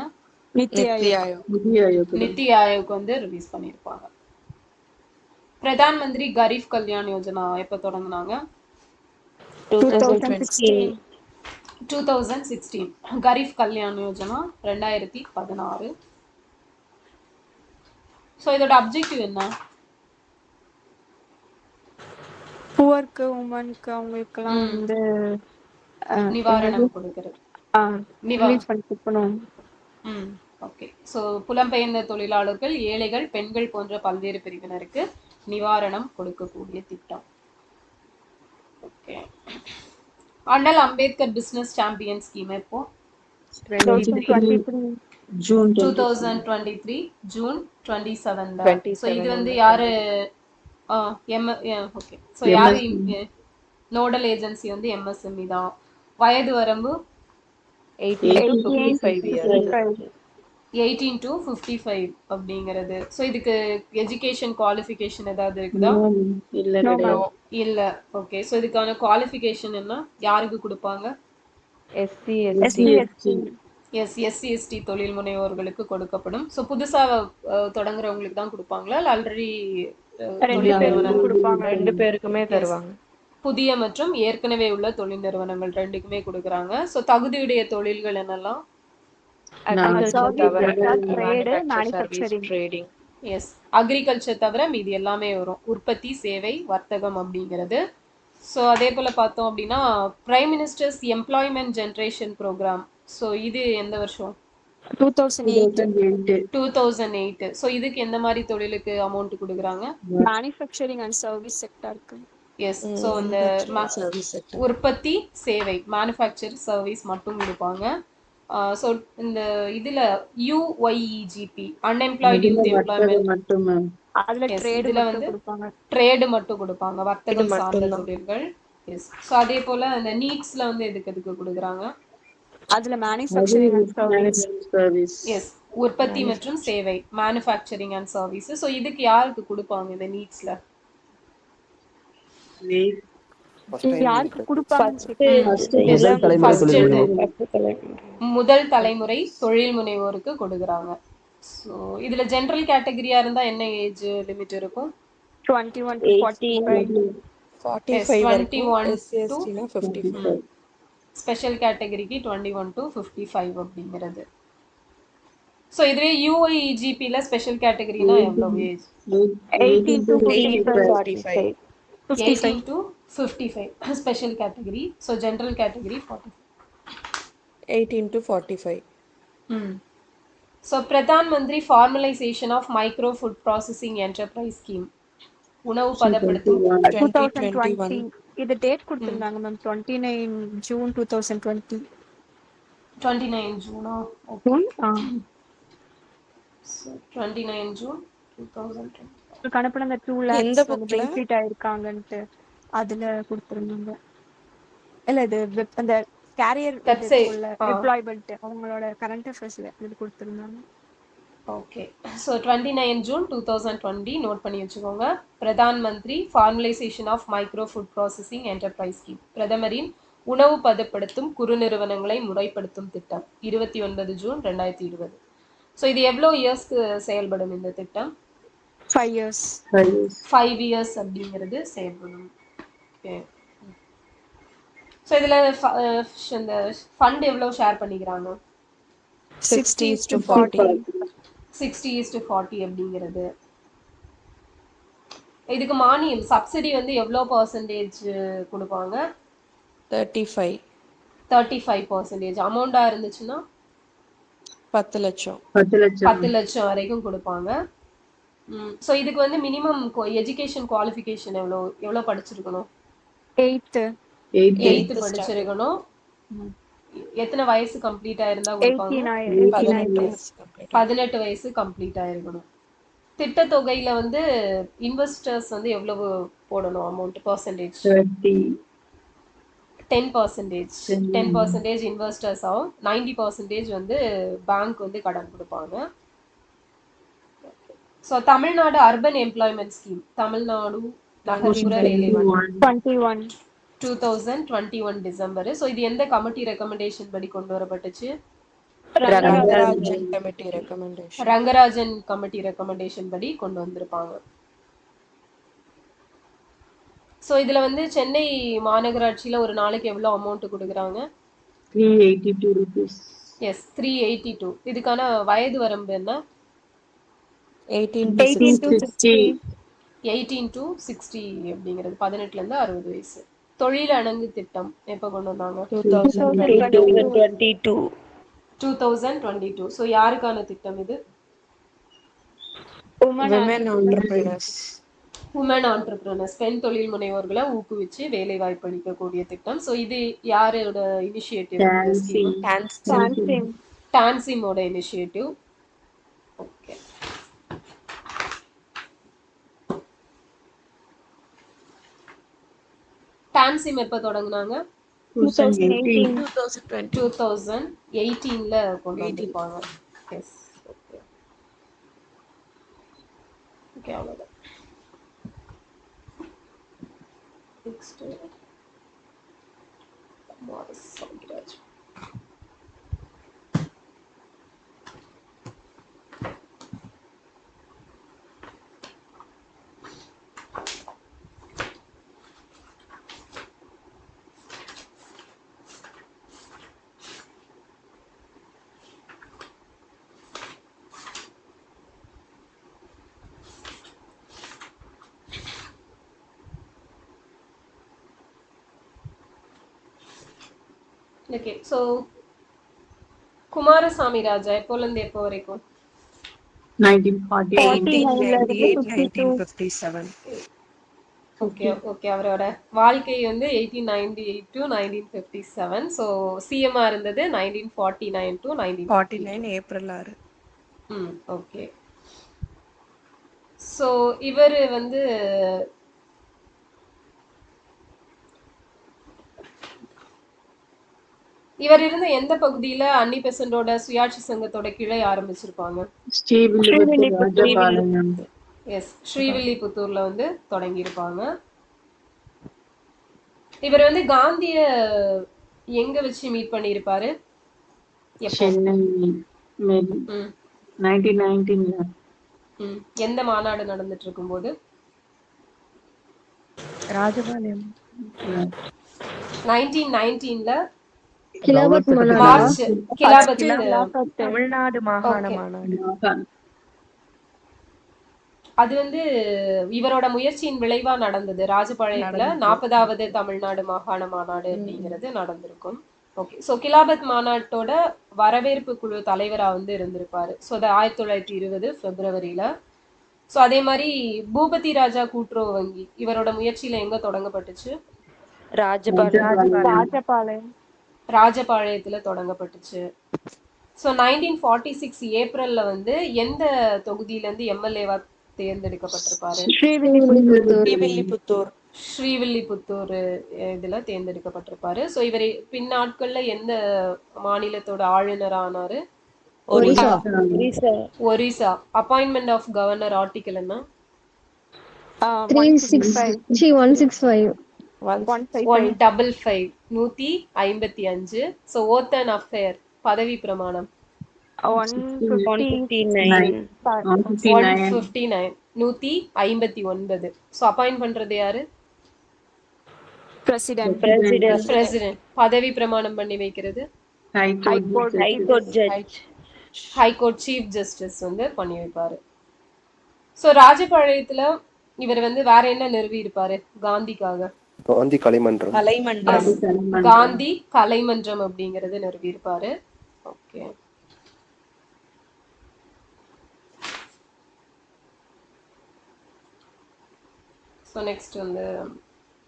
நித்தி நித்தி ஆயோக். ஆயோக். நிதி ஆயோக். நித்தி ஆயோக் வந்து ரிலீஸ் பண்ணியிருப்பாங்க. பிரதான் மந்திரி கரீப் கல்யாண் யோஜனா எப்போ தொடங்குனாங்க? 2016. 2016. கரீப் கல்யாண் யோஜனா 2016. ஸோ இதோட அப்ஜெக்டிவ் என்ன? புவர்க்கு, உமனுக்கு, அவங்களுக்கெல்லாம் வந்து நிவாரணம் கொடுக்கிறது. ரிலீஸ் பண்ணி கொடுக்கணும். ஓகே. ஸோ புலம்பெயர்ந்த தொழிலாளர்கள், ஏழைகள், பெண்கள் போன்ற பல்வேறு பிரிவினருக்கு நிவாரணம் கொடுக்கக்கூடிய திட்டம். ஓகே. அண்ணல் அம்பேத்கர் பிசினஸ் சாம்பியன் ஸ்கீம் எப்போ? 2023. June 2023 June 27. ஸோ இது 27 வந்து யாரு? ஓகே. ஸோ யாரு நோடல் ஏஜென்சி? வந்து எம்எஸ்எம்இ தான். வயது வரம்பு 18 to 55 years. 18 to 55 அப்படிங்கிறது. ஸோ இதுக்கு எஜுகேஷன் குவாலிஃபிகேஷன் ஏதாவது இருக்குதா? இல்ல No, கிடையாது. ma'am. இல்ல. ஓகே. ஸோ இதுக்கான குவாலிஃபிகேஷன் என்ன? யாருக்கு கொடுப்பாங்க? SC, SC, ST. Yes, SC ST தொழில் முனைவோர்களுக்கு கொடுக்கப்படும். ஸோ புதுசா தொடங்குறவங்களுக்கு தான் கொடுப்பாங்களா, இல்லை ஆல்ரெடி ரெண்டு பேருக்கும் கொடுப்பாங்க. 2 பேருக்குமே தருவாங்க. புதிய மற்றும் ஏற்கனவே உள்ள தொழில் நிறுவனங்கள் ரெண்டுக்குமே கொடுக்குறாங்க. ஸோ தகுதியுடைய தொழில்கள் என்னெல்லாம்? Agriculture தவிர trade, manufacture, service, manufacturing. trading. Yes, agriculture தவிர மீதி எல்லாமே வரும். உற்பத்தி, சேவை, வர்த்தகம் அப்படிங்கிறது. ஸோ அதே போல் பார்த்தோம் அப்படின்னா prime ministers employment generation programme. So இது எந்த வருஷம்? 2008. 2008. ஸோ இதுக்கு எந்த மாதிரி தொழிலுக்கு அமௌண்ட் கொடுக்குறாங்க? மேனுஃபேக்சரிங் அண்ட் சர்வீஸ் செக்டருக்கு. எஸ். ஸோ இந்த Service sector. உற்பத்தி, சேவை, மேனுஃபேக்சர், சர்வீஸ் மட்டும் கொடுப்பாங்க. ஸோ இந்த இதில் யூஒய்இஜிபி அன்எம்ப்ளாய்டு யூத் எம்ப்ளாய்மெண்ட் மட்டுமே. அதுல Yes, ட்ரேட் இதுல மட்டும் வந்து கொடுப்பாங்க. ட்ரேடு மட்டும் கொடுப்பாங்க, வர்த்தகம் இது சார்ந்த மட்டும்தான். தொழில்கள். எஸ். ஸோ அதே போல் இந்த நீட்ஸில் வந்து எதுக்கு கொடுக்குறாங்க? அதுல manufacturing and service. Service. Yes, உற்பத்தி மற்றும் சேவை, மேனுஃபேக்சரிங் அண்ட் சர்வீஸ். ஸோ இதுக்கு யாருக்கு கொடுப்பாங்க இந்த நீட்ஸில்? யாருக்கு கொடுப்பாங்க? முதல் தலைமுறை தொழில் முனைவோருக்கு கொடுக்குறாங்க. ஸோ இதுல ஜெனரல் கேட்டகரியா இருந்தா என்ன ஏஜ் லிமிட் இருக்கும்? 21 to 45. 45 வரைக்கும். 21 SC, ST னா 55. ஸ்பெஷல் கேட்டகரிக்கு 21 to 55 அப்படிங்கிறது. ஸோ இதுவே யூஐஇஜிபியில் ஸ்பெஷல் கேட்டகரினா எவ்வளோ age? 18 to 45. 18 to 55 special category. So general category 45. 18 to 45. So Pradhan Mantri formalisation of micro food processing enterprise scheme, உணவு பதப்படுத்தும். 2020. இது டேட் கொடுத்திருந்தாங்க மேம், 29 ஜூன் 2020. 29 ஜூனா? 29 ஜூன் 2020. உங்களுக்கு அனுப்புன அந்த 2 எந்த lakhs வந்து புக்ல? பெனிஃபிட் ஆயிருக்காங்கன்ட்டு அதுல கொடுத்துருந்தாங்க. இல்ல இது அந்த கேரியர் இது வெப்சைட். இருக்குல்ல எம்ப்ளாய்மெண்ட் அவங்களோட கரண்ட் அஃபேர்ஸ்ல இது கொடுத்துருந்தாங்க. ஓகே. ஸோ 29 ஜூன் 2020 நோட் பண்ணி வச்சுக்கோங்க. Pradhan Mantri formalisation of micro food processing enterprise scheme, பிரதமரின் உணவு பதப்படுத்தும் குறு நிறுவனங்களை முறைப்படுத்தும் திட்டம், 29 ஜூன் 2020. ஸோ இது எவ்வளோ இயர்ஸ்க்கு செயல்படும் இந்த திட்டம்? 5 years. 5 இயர்ஸ் அப்படிங்கிறது செயல்படும். ஓகே. ஸோ இதில் இந்த ஃபண்ட் எவ்வளோ ஷேர் பண்ணிக்கிறாங்க? 60:40. 60:40 அப்படிங்கிறது. இதுக்கு மானியம் சப்சிடி வந்து எவ்வளோ பர்சன்டேஜ் கொடுப்பாங்க? 35. 35%. அமௌண்டா இருந்துச்சுன்னா 10 லட்சம். 10 லட்சம் வரைக்கும் கொடுப்பாங்க. ஸோ இதுக்கு வந்து மினிமம் எஜுகேஷன் குவாலிஃபிகேஷன் எவ்வளோ படிச்சிருக்கணும்? 8th படிச்சிருக்கணும். எத்தனை வயசு கம்ப்ளீட் ஆயிருந்தா கொடுப்பாங்க? 18 வயசு கம்ப்ளீட் ஆயிருக்கணும். திட்டத்தொகையில வந்து இன்வெஸ்டர்ஸ் வந்து எவ்வளவு போடணும் அமௌண்ட் பர்சன்டேஜ்? 10%. 10% இன்வெஸ்டர்ஸ் ஆகும். 90% வந்து பேங்க் வந்து கடன் கொடுப்பாங்க. So Tamil Nadu urban employment scheme, Tamil Nadu நகர்ப்புற வேலைவாய்ப்பு 2021 டிசம்பர். ஸோ இது எந்த கமிட்டி ரெக்கமெண்டேஷன் படி கொண்டு வரப்பட்டுச்சு? Rangarajan committee recommendation. Rangarajan committee recommendation படி கொண்டு வந்திருப்பாங்க. ஸோ இதுல வந்து சென்னை மாநகராட்சியில ஒரு நாளைக்கு எவ்வளோ அமௌண்ட் கொடுக்குறாங்க? 382 rupees. எஸ், 382. இதுக்கான வயது வரம்பு என்ன? 18 to 60. 18 to 60 அப்படிங்கிறது 18ல இருந்து 60 வயசு. தொழில் அணங்கு திட்டம் எப்ப கொண்டு வந்தாங்க? 2022. 2022. ஸோ யாருக்கான திட்டம் இது? women entrepreneurs. உமன் ஆண்டர்பிரினர்ஸ், பெண் தொழில் முனைவோர்களை ஊக்குவிச்சு வேலை வாய்ப்பு அளிக்கக்கூடிய திட்டம். ஸோ இது யாரோட இனிஷியேட்டிவ்? டான்சிமோட இனிஷியேட்டிவ். ஓகே. டான்சிம் எப்போ தொடங்குனாங்க? 2018ல கொண்டு வந்திருப்பாங்க. எஸ். ஓகே. ஓகே, அவ்வளோதான். Next Maris Soundararaj. Okay. So Kumarasamy Raja எப்போலேருந்து எப்போ வரைக்கும்? 1948. Okay okay. அவரோட வாழ்க்கை வந்து 1898 to 1957. ஸோ சிஎம்ஆ இருந்தது 1949 to 49 ஏப்ரல் 6. ஓகே. ஸோ இவர் வந்து இவர் இருந்த எந்த பகுதியில அன்னி பெசன்டோட சுயாட்சி சங்கத்தோட கிளை ஆரம்பிச்சிருப்பாங்க? எஸ், ஸ்ரீவில்லிபுத்தூர்ல வந்து தொடங்கி இருப்பாங்க. இவர் வந்து காந்திய எங்க வச்சு மீட் பண்ணியிருப்பாரு? சென்னை 1919. எந்த மாநாடு நடந்துட்டு இருக்கும்போது? ராஜபாளையம். 1919ல கிலாபத் மாநாடு. மார்ச் கிலாபத் தமிழ்நாடு மாகாண மாநாடு. அது வந்து இவரோட முயற்சியின் விளைவா நடந்தது. ராஜபாளையத்துல 40வது தமிழ்நாடு மாகாண மாநாடு அப்படிங்கிறது நடந்திருக்கும். ஓகே. ஸோ கிலாபத் மாநாட்டோட வரவேற்பு குழு தலைவரா வந்து இருந்திருப்பாரு. ஸோ அது 1920 பிப்ரவரியில. ஸோ அதே மாதிரி பூபதி ராஜா கூட்டுறவு வங்கி இவரோட முயற்சியில எங்க தொடங்கப்பட்டுச்சு? ராஜபாளையத்துல தொடங்கப்பட்டுச்சு. ஸோ 1946 ஏப்ரல்ல வந்து எந்த தொகுதியில இருந்து எம்எல்ஏவா தேர்ந்தெடுக்கப்பட்டிருப்பாரு? ஸ்ரீவில்லிபுத்தூர். ஸ்ரீவில்லிபுத்தூர். ஸ்ரீவில்லிபுத்தூர் இதுல தேர்ந்தெடுக்கப்பட்டிருப்பாரு. ஸோ இவர் பின்னாட்கள்ல எந்த மாநிலத்தோட ஆளுநர் ஆனாரு? Orissa. Orissa. Orissa. Appointment of governor article என்ன? 165. 155. 155. ஸோ ஓத் அண்ட் அஃபேர் பதவி பிரமாணம் 159. 159. 159. ஸோ அப்பாயிண்ட் பண்றது யாரு? President. President. பிரசிடென்ட். பதவி பிரமாணம் பண்ணி வைக்கிறது High High Court. Court. High Court judge. High court chief justice வந்து பண்ணி வைப்பாரு. ஸோ ராஜபாளையத்துல இவர் வந்து வேற என்ன நிறுவி இருப்பாரு காந்திக்காக? காந்தி கலைமன்றம். கலைமன்றம். காந்தி கலைமன்றம் அப்படிங்கறது நிறுவி இருப்பாரு. ஓகே. ஸோ நெக்ஸ்ட் வந்து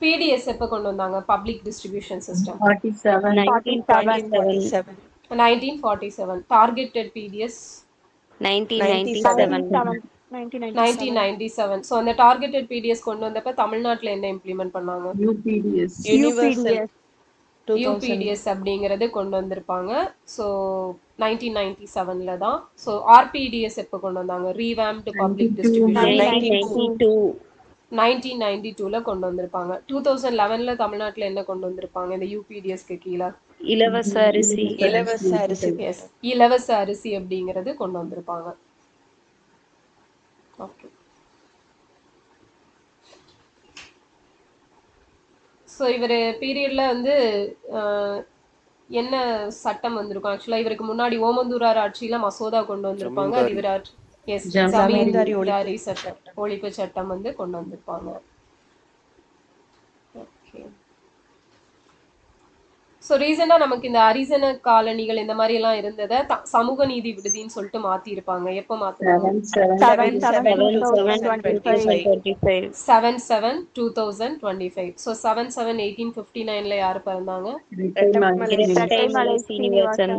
பிடிஎஸ் எப்ப கொண்டு வந்தாங்க? Public distribution system 47. 1947. 1947. Targeted BDS 1997. 1997. So அந்த டார்கெட்டட் பிடிஎஸ் கொண்டு வந்தப்ப தமிழ்நாட்டுல என்ன இம்ப்ளிமெண்ட் பண்ணாங்க? UPDS. யூனிவர்சல் யூபிடிஎஸ் அப்படிங்கறது கொண்டு வந்திருப்பாங்க. ஸோ 1997ல தான். ஸோ ஆர்பிடிஎஸ் எப்போ கொண்டு வந்தாங்க? ரீவேம்டு பப்ளிக் டிஸ்ட்ரிபியூஷன் 1992. 1992ல கொண்டு வந்திருப்பாங்க. 2011ல தமிழ்நாட்டுல என்ன கொண்டு வந்திருப்பாங்க இந்த யூபிடிஎஸ்க்கு கீழே? இலவச அரிசி. இலவச அரிசி. எஸ், இலவச அரிசி அப்படிங்கிறது கொண்டு வந்திருப்பாங்க. ஓகே. ஸோ இவர் பீரியட்ல வந்து என்ன சட்டம் வந்திருக்கும்? ஆக்சுவலா இவருக்கு முன்னாடி ஓமந்தூரார் ஆட்சியில மசோதா கொண்டு வந்திருப்பாங்க. அது இவர் எஸ், ஜமீன்தாரி சட்டம், ஒழிப்பு சட்டம் வந்து கொண்டு வந்திருப்பாங்க. ஓகே. ஸோ ரீசெண்டா நமக்கு இந்த ஹரிஜன காலனிகள் இந்த மாதிரி எல்லாம் இருந்ததை சமூக நீதி விடுதின்னு சொல்லிட்டு மாத்தி இருப்பாங்க. எப்போ மாத்தினாங்க? 7/7/2025. ஸோ 7/7/1859ல யாரு பிறந்தாங்க? இரட்டைமலை சீனிவாசன்.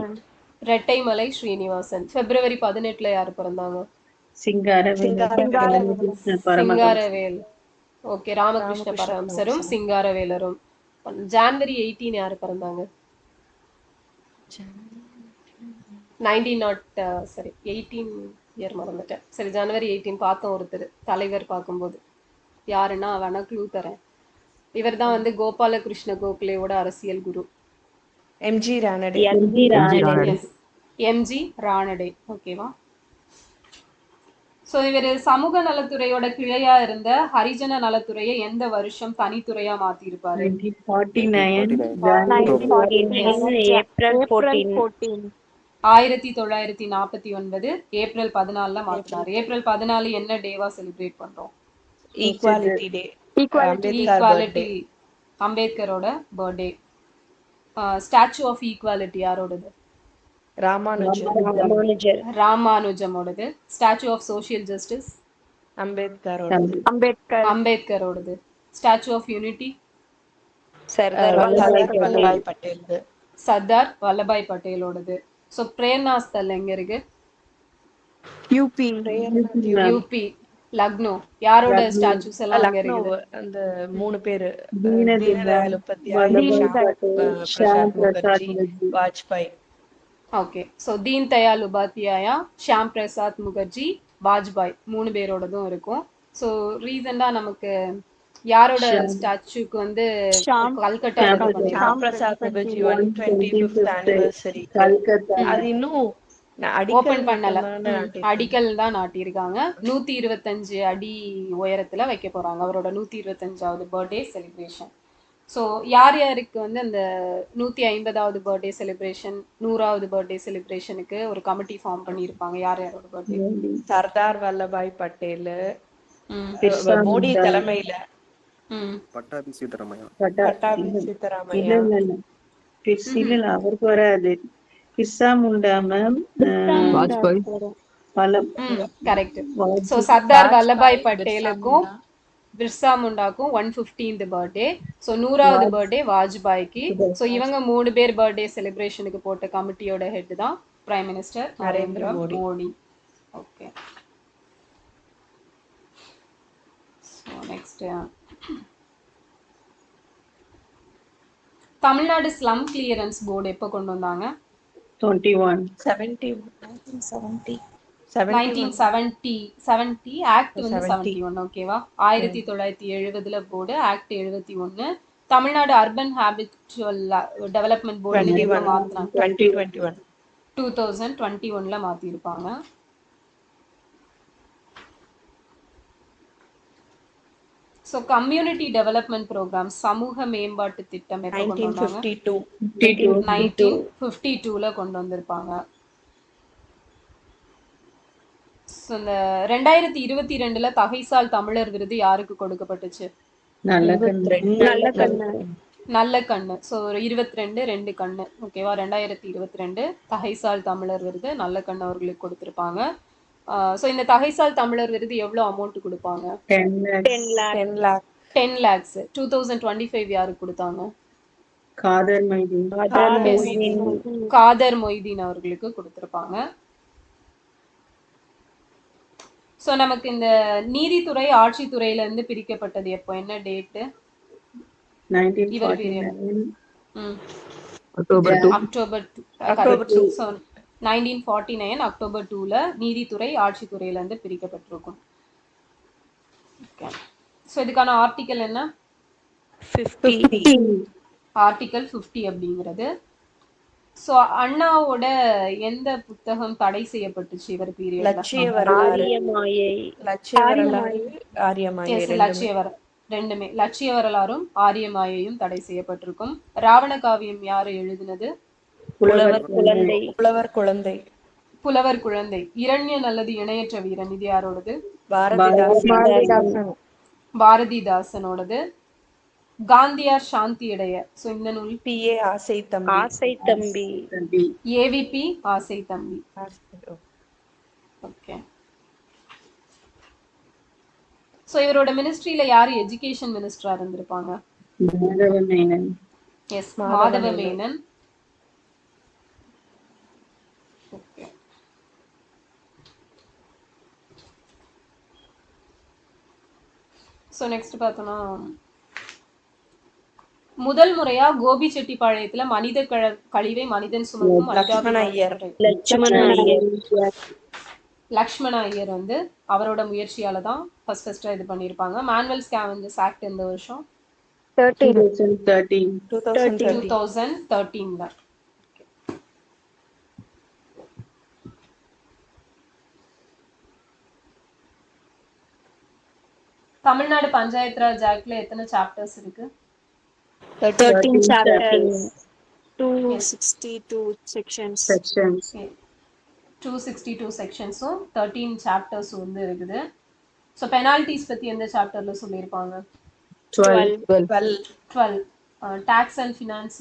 ரெட்டைமலை ஸ்ரீனிவாசன். February 18ல யாரு பிறந்தாங்க? சிங்காரவேல். ஓகே. ராமகிருஷ்ண பரமஹம்சரும் சிங்காரவேலரும். January 18 யாரு பிறந்தாங்க? 18 இயர் மறந்துட்டேன். சரி, January 18 பார்த்தோம் ஒருத்தர் தலைவர் பார்க்கும்போது. யாருன்னா வேணா க்ளூ தரேன். இவர் தான் வந்து கோபாலகிருஷ்ண கோகலேயோட அரசியல் குரு. எம்ஜி ரானடே. எம்ஜி ரானடே. ஓகேவா? ஸோ இவர் சமூக நலத்துறையோட கிளையா இருந்த ஹரிஜன நலத்துறையை எந்த வருஷம் தனித்துறையா மாத்தி இருப்பாரு? 1949. April 14. 1949 ஏப்ரல் 14ல மாத்தினாரு. ஏப்ரல் 14 என்ன டேவா செலிப்ரேட் பண்றோம்? Equality day. ஈக்குவாலிட்டி, அம்பேத்கரோட பர்த்டே. ஸ்டாச்சு ஆஃப் ஈக்குவாலிட்டி யாரோடது? ராமானுஜமோடது. ஸ்டாச்சு ஆஃப் சோஷியல் ஜஸ்டிஸ் அம்பேத்கரோடது. Statue of unity Sardar Vallabhbhai பட்டேலோடது. ஸோ பிரேரணா ஸ்தல் எங்க இருக்கு? யூபி லக்னோ. யாரோட ஸ்டாச்சுஸ் எல்லாம் அங்க இருக்குது? அந்த மூணு பேரு, தீனதயாள் உபாத்யாயா, பிரசாத் முகர்ஜி, வாஜ்பாய். ஓகே. ஸோ தீன் தயாள் உபாத்யாயா, ஷியாம் பிரசாத் முகர்ஜி, வாஜ்பாய் மூணு பேரோடதும் இருக்கும். ஸோ ரீசெண்டா நமக்கு யாரோட ஸ்டாச்சுக்கு வந்து கல்கட்டா ஷியாம் பிரசாத் முகர்ஜி 125th anniversary. அது இன்னும் ஓபன் பண்ணல, அடிக்கல் தான் நாட்டியிருக்காங்க. 125 அடி உயரத்துல வைக்க போறாங்க அவரோட 125வது பர்த்டே செலிப்ரேஷன். ஸோ யார் யாருக்கு வந்து அந்த 150வது பர்த்டே செலிப்ரேஷன், 100வது பர்த்டே செலிப்ரேஷனுக்கு ஒரு கமிட்டி ஃபார்ம் பண்ணியிருப்பாங்க? யார் யாரோட பர்த்டே? சர்தார் வல்லபாய் பட்டேல் மோடி தலைமையில, பட்டாபி சீதாராமையா. அவருக்கு வராது. Birsa Munda ma'am, Vajpayee. Correct. So Sardar Vallabhbhai பட்டேலுக்கும் பிர்சா முண்டாக்கும் 115th பர்த்டே. ஸோ 100வது பர்த்டே வாஜ்பாய்க்கு. ஸோ இவங்க 3 பேர் பர்த்டே செலிப்ரேஷனுக்கு போட்ட கமிட்டியோட ஹெட் தான் prime minister Narendra Modi. Okay. Next Tamil Nadu slum clearance board எப்போ கொண்டு வந்தாங்க? 21. 70 1970. 1970 ஆக்ட் வந்து 70 71. ஓகேவா? 1970 board act 71. Tamil Nadu urban habitual development board எப்போ 21 மாத்தினாங்க? 2021 2021 மாத்திருப்பாங்க. ஸோ கம்யூனிட்டி டெவலப்மெண்ட் ப்ரோக்ராம் சமூக மேம்பாட்டு திட்டம் எப்போ கொண்டு வந்தாங்க? 1952 1952 கொண்டு வந்திருப்பாங்க. ஸோ இந்த 2022 தகைசால் தமிழர் விருது யாருக்கு கொடுக்கப்பட்டுச்சு? நல்ல 22 நல்ல கண்ணு. ஸோ 22 2 கண்ணு. ஓகேவா? 2022 தகைசால் தமிழர் விருது நல்ல கண்ணு அவர்களுக்கு கொடுத்திருப்பாங்க. ஸோ இந்த தகைசால் தமிழர் விருது எவ்வளோ அமௌண்ட் கொடுப்பாங்க? 10 lakhs. 10 lakh. 10 lakh 10 lakhs. 2025 யாருக்கு கொடுத்தாங்க? காதர் மைதீன். காதர் மொய்தீன் அவர்களுக்கு கொடுத்திருப்பாங்க. ஸோ நமக்கு இந்த நீதித்துறை ஆட்சித்துறையில இருந்து பிரிக்கப்பட்டது எப்போ? என்ன date? 1949. October 2. October October 2. So 1949 October 2ல நீதித்துறை ஆட்சித்துறையில இருந்து பிரிக்கப்பட்டிருக்கும். ஓகே. ஸோ இதுக்கான ஆர்டிக்கல் என்ன? 50. ஆர்டிக்கல் 50 அப்படிங்கிறது. ஸோ அண்ணாவோட எந்த புத்தகம் தடை செய்யப்பட்டுச்சு இவர் பீரியட்ல? லட்சிய வரலாறு ஆரியமாயை. லட்சிய வரலாறு ஆரியமாயை எஸ், ரெண்டுமே லட்சிய ரெண்டுமே லட்சிய வரலாறும் ஆரியமாயையும் தடை செய்யப்பட்டிருக்கும். ராவண காவியம் யாரு எழுதினது? புலவர் குழந்தை. புலவர் குழந்தை புலவர் குழந்தை. இரண்யன் அல்லது இணையற்ற வீரன் இது யாரோடது? பாரதிதாசன் பாரதிதாசனோடது. காந்தியார் சாந்தி இடைய. ஸோ இந்த நூல் PA ஆசை தம்பி ஆசை தம்பி. ஏவிபி ஆசை தம்பி. ஓகே. ஸோ இவரோட மினிஸ்ட்ரியில யாரு எஜுகேஷன் மினிஸ்டரா இருந்திருப்பாங்க? Madhava Menon. Yes, Madhava Menon. Okay. So next பார்த்தோம்னா முதல் முறையா கோபிச்செட்டிப்பாளையத்துல மனித கழிவை மனிதன் சுமக்கும் லக்ஷ்மண ஐயர் லட்சுமண ஐயர். லக்ஷ்மண ஐயர் வந்து அவரோட முயற்சியால தான் ஃபர்ஸ்டா இது பண்ணியிருப்பாங்க. மேனுவல் ஸ்கேவெஞ்சர்ஸ் ஆக்ட் இந்த வருஷம் 2013. 2013 தான். தமிழ்நாடு பஞ்சாயத்து ராஜ் ஆக்ட்ல எத்தனை சாப்டர்ஸ் இருக்கு? 13 chapters. 262 sections. Sections. 262 செக்ஷன்ஸும் 13 சாப்டர்ஸும் வந்து இருக்குது. ஸோ பெனால்டிஸ் பத்தி எந்த சாப்டர்ல சொல்லியிருப்பாங்க? 12. டாக்ஸ் அண்ட் ஃபினான்ஸ்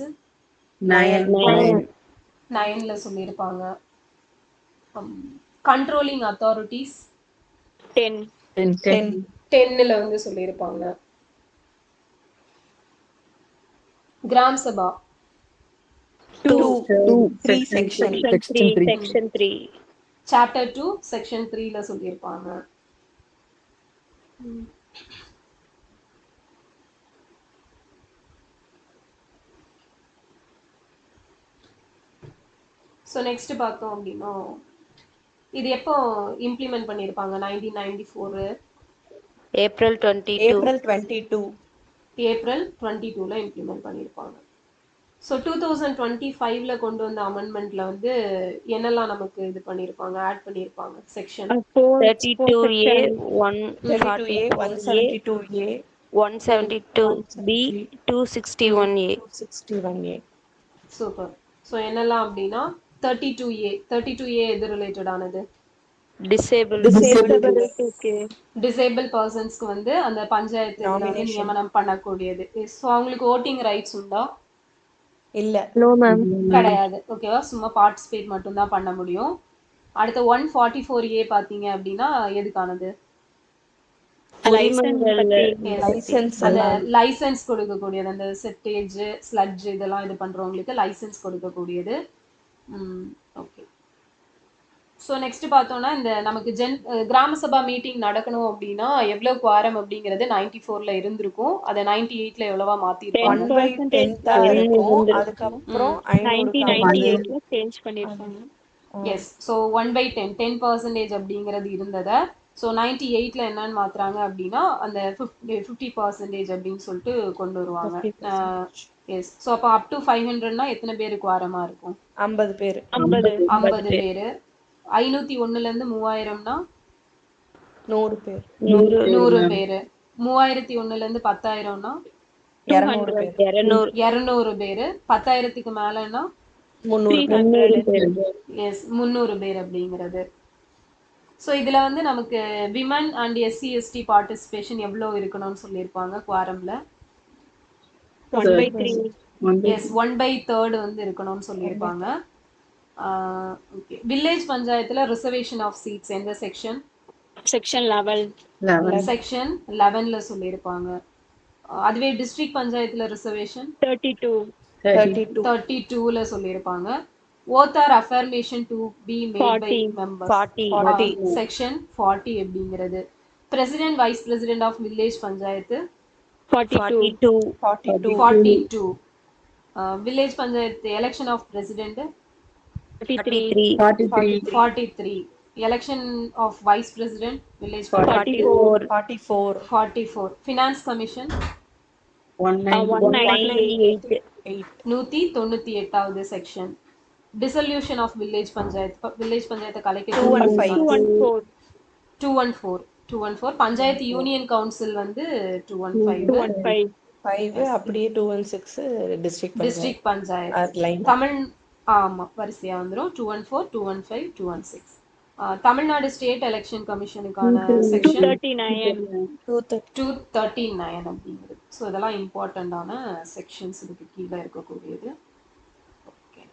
9ல சொல்லியிருப்பாங்க. கண்ட்ரோலிங் அத்தாரிட்டிஸ் 10ல வந்து சொல்லியிருப்பாங்க. கிராம் சபா 3 section Section 3. சாப்டர் 2 செக்ஷன் 3ல சொல்லியிருப்பாங்க. ஸோ நெக்ஸ்ட் பார்த்தோம் அப்படின்னா இது எப்போ இம்ப்ளிமெண்ட் பண்ணியிருப்பாங்க? 1994 April 22. ஏப்ரல் 22ல இம்ப்ளிமெண்ட் பண்ணியிருப்பாங்க. ஸோ 2025ல கொண்டு வந்த அமெண்ட்மெண்ட்ல வந்து என்னெல்லாம் நமக்கு இது பண்ணியிருப்பாங்க, ஆட் பண்ணியிருப்பாங்க section? 32A, 32A 172A 172B, 261A. Super. So என்னெல்லாம் அப்படின்னா 32A எது ரிலேட்டட் ஆனது? Disabled. டிசேபிள் பர்சன்ஸ்க்கு வந்து அந்த பஞ்சாயத்து இதுல வந்து நியமனம் பண்ணக்கூடியது. ஸோ அவங்களுக்கு ஓட்டிங் ரைட்ஸ் உண்டா? இல்ல No, ma'am. கிடையாது. ஓகேவா? சும்மா பார்ட்டிசிபேட் மட்டும் தான் பண்ண முடியும். அடுத்த 144A பாத்தீங்க அப்படின்னா எதுக்கானது? லைசென்ஸ் அந்த லைசென்ஸ் கொடுக்கக்கூடியது, அந்த செட்டேஜ் ஸ்லட்ஜ் இதெல்லாம் இது பண்றவங்களுக்கு லைசென்ஸ் கொடுக்கக்கூடியது. ஓகே. ஸோ நெக்ஸ்ட் பார்த்தோம்னா இந்த நமக்கு கிராம சபா மீட்டிங் நடக்கணும் அப்படின்னா எவ்வளவு குவாரம் அப்படிங்கிறது 94ல இருந்திருக்கும். அதை 98ல எவ்வளவா மாத்திருப்பாங்க. 10% 1/10 தான் இருக்கும். அதுக்கப்புறம் 500க்கு 50 1998ல சேஞ்ச் பண்ணிருப்பாங்க. எஸ். ஸோ 1/10 10% அப்படிங்கிறது இருந்ததை ஸோ 98ல என்னன்னு மாத்துறாங்க அப்படின்னா அந்த 50% அப்படின்னு சொல்லிட்டு கொண்டு வருவாங்க. 50%. எஸ். ஸோ அப்போ அப் டு 500னா எத்தனை பேருக்கு வாரமா இருக்கும்? 50 பேர். 50 பேரு. 501ல இருந்து 3000னா 100 பேர். 100 பேரு. 3001ல இருந்து 10,000னா 200 பேர். 200 பேரு. 10,000க்கு மேலன்னா 300 பேர். எஸ் 300 பேர் அப்படிங்கிறது. ஸோ இதுல வந்து நமக்கு women and SC ST participation எவ்வளோ இருக்கணும்னு சொல்லியிருப்பாங்க குவாரம்ல. 1/3. எஸ் 1/3 வந்து இருக்கணும்னு சொல்லியிருப்பாங்க. ஓகே. வில்லேஜ் பஞ்சாயத்துல ரிசர்வேஷன் ஆஃப் சீட்ஸ் எந்த செக்ஷன்? செக்ஷன் 11. செக்ஷன் 11ல சொல்லியிருப்பாங்க. அதுவே டிஸ்ட்ரிக்ட் பஞ்சாயத்துல ரிசர்வேஷன் 32. 32ல சொல்லியிருப்பாங்க. Oath or affirmation to be made by 40. Members 40. Section 40 அப்படிங்கிறது. President vice president of village panchayat 42. 42. Village panchayat election of president 33. 43. Election of vice president village 44. 44. Finance commission 198. 198வது செக்ஷன். டிசல்யூஷன் ஆஃப் வில்லேஜ் பஞ்சாயத்தை கலைக்க 214. 214. பஞ்சாயத்து யூனியன் கவுன்சில் வந்து 215. 5 அப்படியே 216 டிஸ்ட்ரிக்ட் பஞ்சாயத்து. லைன். தமிழ் ஆமா வரிசையா வந்துரும். 214, 215, 216. தமிழ்நாடு ஸ்டேட் எலெக்ஷன் கமிஷனுக்கான செக்ஷன் 239. 239 அப்படிங்கிறது. ஸோ இதெல்லாம் இம்பார்ட்டண்டான செக்ஷன்ஸ் இதுக்கு கீழே இருக்கக்கூடியது. ஓகே.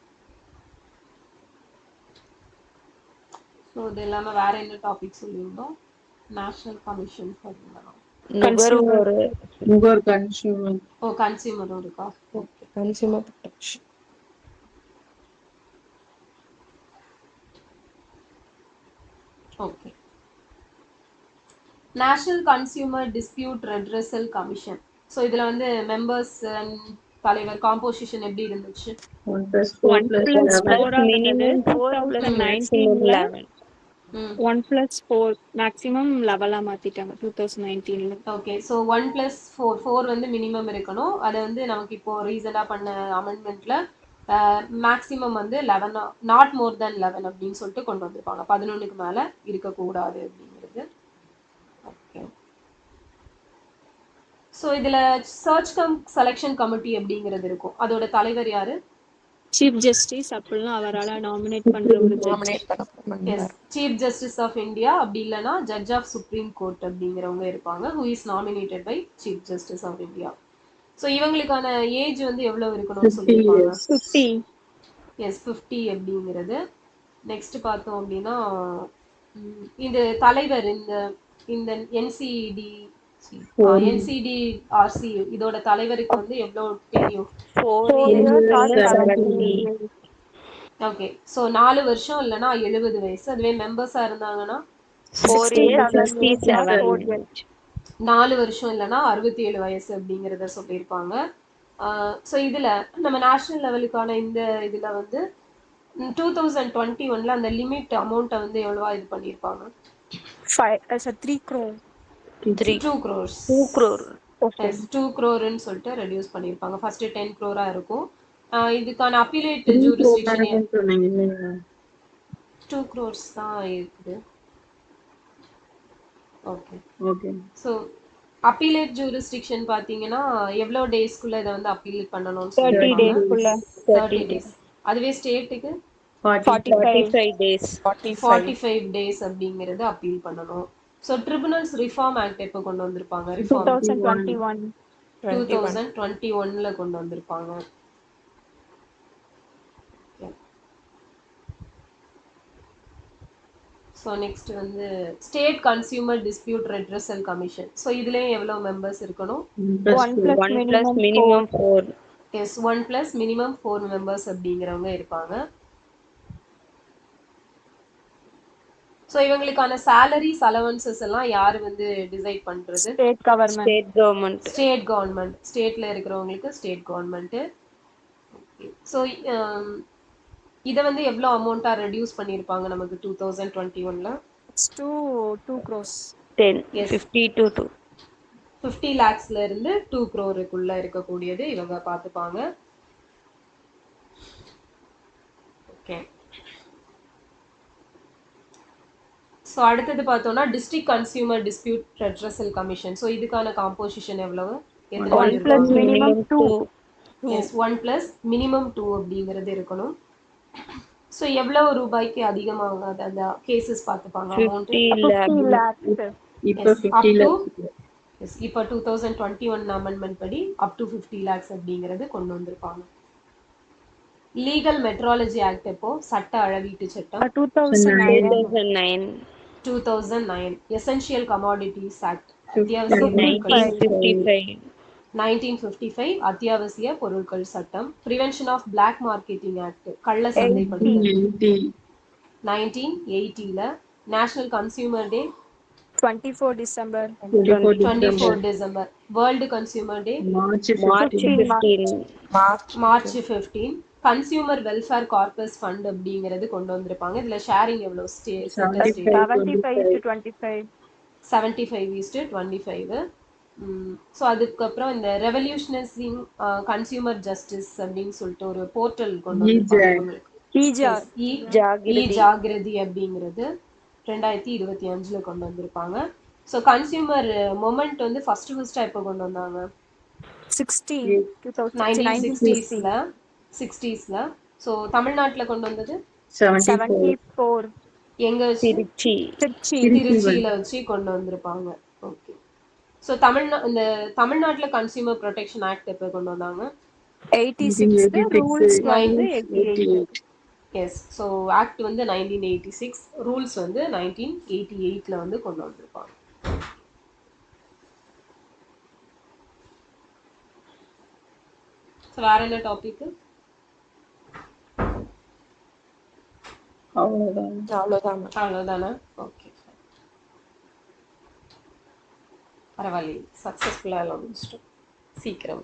ஸோ இது இல்லாமல் வேற என்ன டாபிக் சொல்லியிருந்தோம்? நேஷனல் கமிஷன் நுகர்வோர் கன்சியூமர். ஓ கன்சியூமரும் இருக்கா? Okay. Consumer protection. Okay. National consumer dispute redressal commission. So இதுல வந்து மெம்பர்ஸ் தலைவர் காம்போசிஷன் எப்படி இருந்துச்சு? 1 + 4 minimum 4 plus maximum 11. 1 + 4 மேக்ஸிமம் 11 மாத்திட்டாங்க 2019ல. ஓகே. ஸோ 1 + 4 வந்து மினிமம் இருக்கணும். அதை வந்து நமக்கு இப்போ ரீசெண்டாக பண்ண அமெண்ட்மெண்ட்ல மேக்ஸிமம் வந்து 11, நாட் மோர் தென் 11 அப்படின்னு சொல்லிட்டு கொண்டு வந்திருப்பாங்க. 11க்கு மேல இருக்கக்கூடாது அப்படிங்கிறது. ஓகே. ஸோ இதுல சர்ச் கம் செலெக்ஷன் கமிட்டி அப்படிங்கிறது இருக்கும். அதோட தலைவர் யாரு? சீஃப் ஜஸ்டிஸ் அப்படின்னா அவரால நாமினேட் பண்ற ஒரு judge. Yes chief justice of India. அப்படி இல்லைன்னா ஜட்ஜ் ஆஃப் சுப்ரீம் கோர்ட் அப்படிங்கிறவங்க இருப்பாங்க. Who is nominated by chief justice of India. So இவங்களுக்கான ஏஜ் வந்து எவ்வளவு இருக்கணும்னு சொல்லியிருப்பாங்க? 50. எஸ் 50 அப்படிங்கிறது. நெக்ஸ்ட் பார்த்தோம் அப்படின்னா இந்த தலைவர் இந்த NCDRC இதோட தலைவருக்கு வந்து எவ்வளவு தெரியும்? 4 years or 70. ஓகே. ஸோ 4 வருஷம் இல்லைன்னா 70 வயசு. அதுவே மெம்பர்ஸா இருந்தாங்கன்னா 4 years 67. 4 வருஷம் இல்லைன்னா 67 வயசு அப்படிங்கிறத சொல்லியிருப்பாங்க. ஸோ இதுல நம்ம நேஷனல் லெவலுக்கான இந்த இதுல வந்து 2021ல அந்த லிமிட் அமௌண்ட்டை வந்து எவ்வளவா இது பண்ணியிருப்பாங்க? 3 crore. 2 crores. 2 crore. Yes, 2 crore-ன்னு சொல்லிட்டு ரெடியூஸ் பண்ணியிருப்பாங்க. ஃபர்ஸ்ட் 10 crore-ஆ இருக்கும். இதுக்கான அப்பீலேட் ஜூரிஸ்டிக்ஷன் 2 crores தான் இருக்குது. ஓகே. ஸோ அப்பீலேட் ஜூரிஸ்டிக்ஷன் பார்த்தீங்கன்னா எவ்வளோ டேஸ்க்குள்ள இதை வந்து அப்பீல் பண்ணணும்னு 30 days-குள்ள. 30 days. அதுவே ஸ்டேட்டுக்கு 45 days. 45 days அப்படிங்கிறது அப்பீல் பண்ணணும். ஸோ ட்ரிபுனல்ஸ் ரிஃபார்ம் ஆக்ட் எப்போ கொண்டு வந்திருப்பாங்க? ரிஃபார்ம் 2021. 2021ல கொண்டு வந்திருப்பாங்க. ஸோ நெக்ஸ்ட் வந்து state consumer dispute redressal commission. So இதுலயும் எவ்வளவு மெம்பர்ஸ் இருக்கணும்? 1 plus minimum 4. Yes 1 plus minimum 4 members அப்படிங்கிறவங்க இருப்பாங்க. ஸோ இவங்களுக்கான சேலரிஸ் அலவன்சஸ் எல்லாம் யார் வந்து டிசைட் பண்ணுறது? State government. State government. State government. ஸ்டேட்டில் இருக்கிறவங்களுக்கு ஸ்டேட் கவர்மெண்ட்டு. ஸோ இதை வந்து எவ்வளோ அமௌண்ட்டாக ரெடியூஸ் பண்ணியிருப்பாங்க நமக்கு 2021ல்? 2 crores. 10 50 to 2 50 lakhsல இருந்து 2 crore இருக்கக்கூடியது இவங்க பார்த்துப்பாங்க. ஓகே. ஸோ அடுத்தது பார்த்தோம்னா district consumer dispute redressal commission. So இதுக்கான காம்போசிஷன் எவ்வளவு? 1 plus minimum 2. Yes, 1 plus minimum 2 அப்படிங்கிறது இருக்கணும். ஸோ எவ்வளவு ரூபாய்க்கு அதிகமாகாது அந்த கேசஸ் பார்த்துப்பாங்க? Amount 50 lakhs. இப்ப 50 lakhs. எஸ், இப்போ 2021 அமெண்ட்மெண்ட் படி அப் டு 50 lakhs அப்படிங்கிறது கொண்டு வந்திருப்பாங்க. லீகல் மெட்ராலஜி ஆக்ட் எப்போ? சட்ட அளவீட்டு சட்டம் 2009. 2009. எசென்ஷியல் கமாடிட்டிஸ் ஆக்ட் அத்தியாவசிய பொருட்கள் 1955. 1955 அத்தியாவசிய பொருட்கள் சட்டம். Prevention of black marketing act கள்ள சந்தைப்படுத்தல் 1980ல. National consumer day 24 December. 24 December. World consumer day March 15. March 15. Consumer welfare corpus fund அப்படிங்கிறது கொண்டு வந்திருப்பாங்க. இதுல ஷேரிங் எவ்வளவு? 75-25. 75:25. ஸோ அதுக்கப்புறம் இந்த ரெவல்யூஷனரிங் கன்சியூமர் ஜஸ்டிஸ் அப்படின்னு சொல்லிட்டு ஒரு போர்ட்டல் கொண்டு வந்திருப்பாங்க. ஜாகிரதி அப்படிங்கிறது 2025ல கொண்டு வந்திருப்பாங்க. ஸோ கன்சியூமர் மொமெண்ட் வந்து ஃபர்ஸ்ட் எப்போ கொண்டு வந்தாங்க? 1960s. ஸோ தமிழ்நாட்டுல கொண்டு வந்தது 74. எங்க வச்சு? திருச்சியில வச்சு கொண்டு வந்திருப்பாங்க. ஓகே. ஸோ இந்த தமிழ்நாட்டுல கன்சியூமர் ப்ரொடெக்ஷன் ஆக்ட் எப்போ கொண்டு வந்தாங்க? 86. ரூல்ஸ் வந்து 88. எஸ். ஸோ ஆக்ட் வந்து 1986, ரூல்ஸ் வந்து 1988ல வந்து கொண்டு வந்திருப்பாங்க. ஸோ வேற என்ன டாபிக்? அவ்வளோதானே? ஓகே, பரவாயில்ல, சக்ஸஸ்ஃபுல்லாக எல்லாம் முடிச்சிட்டோம் சீக்கிரம்.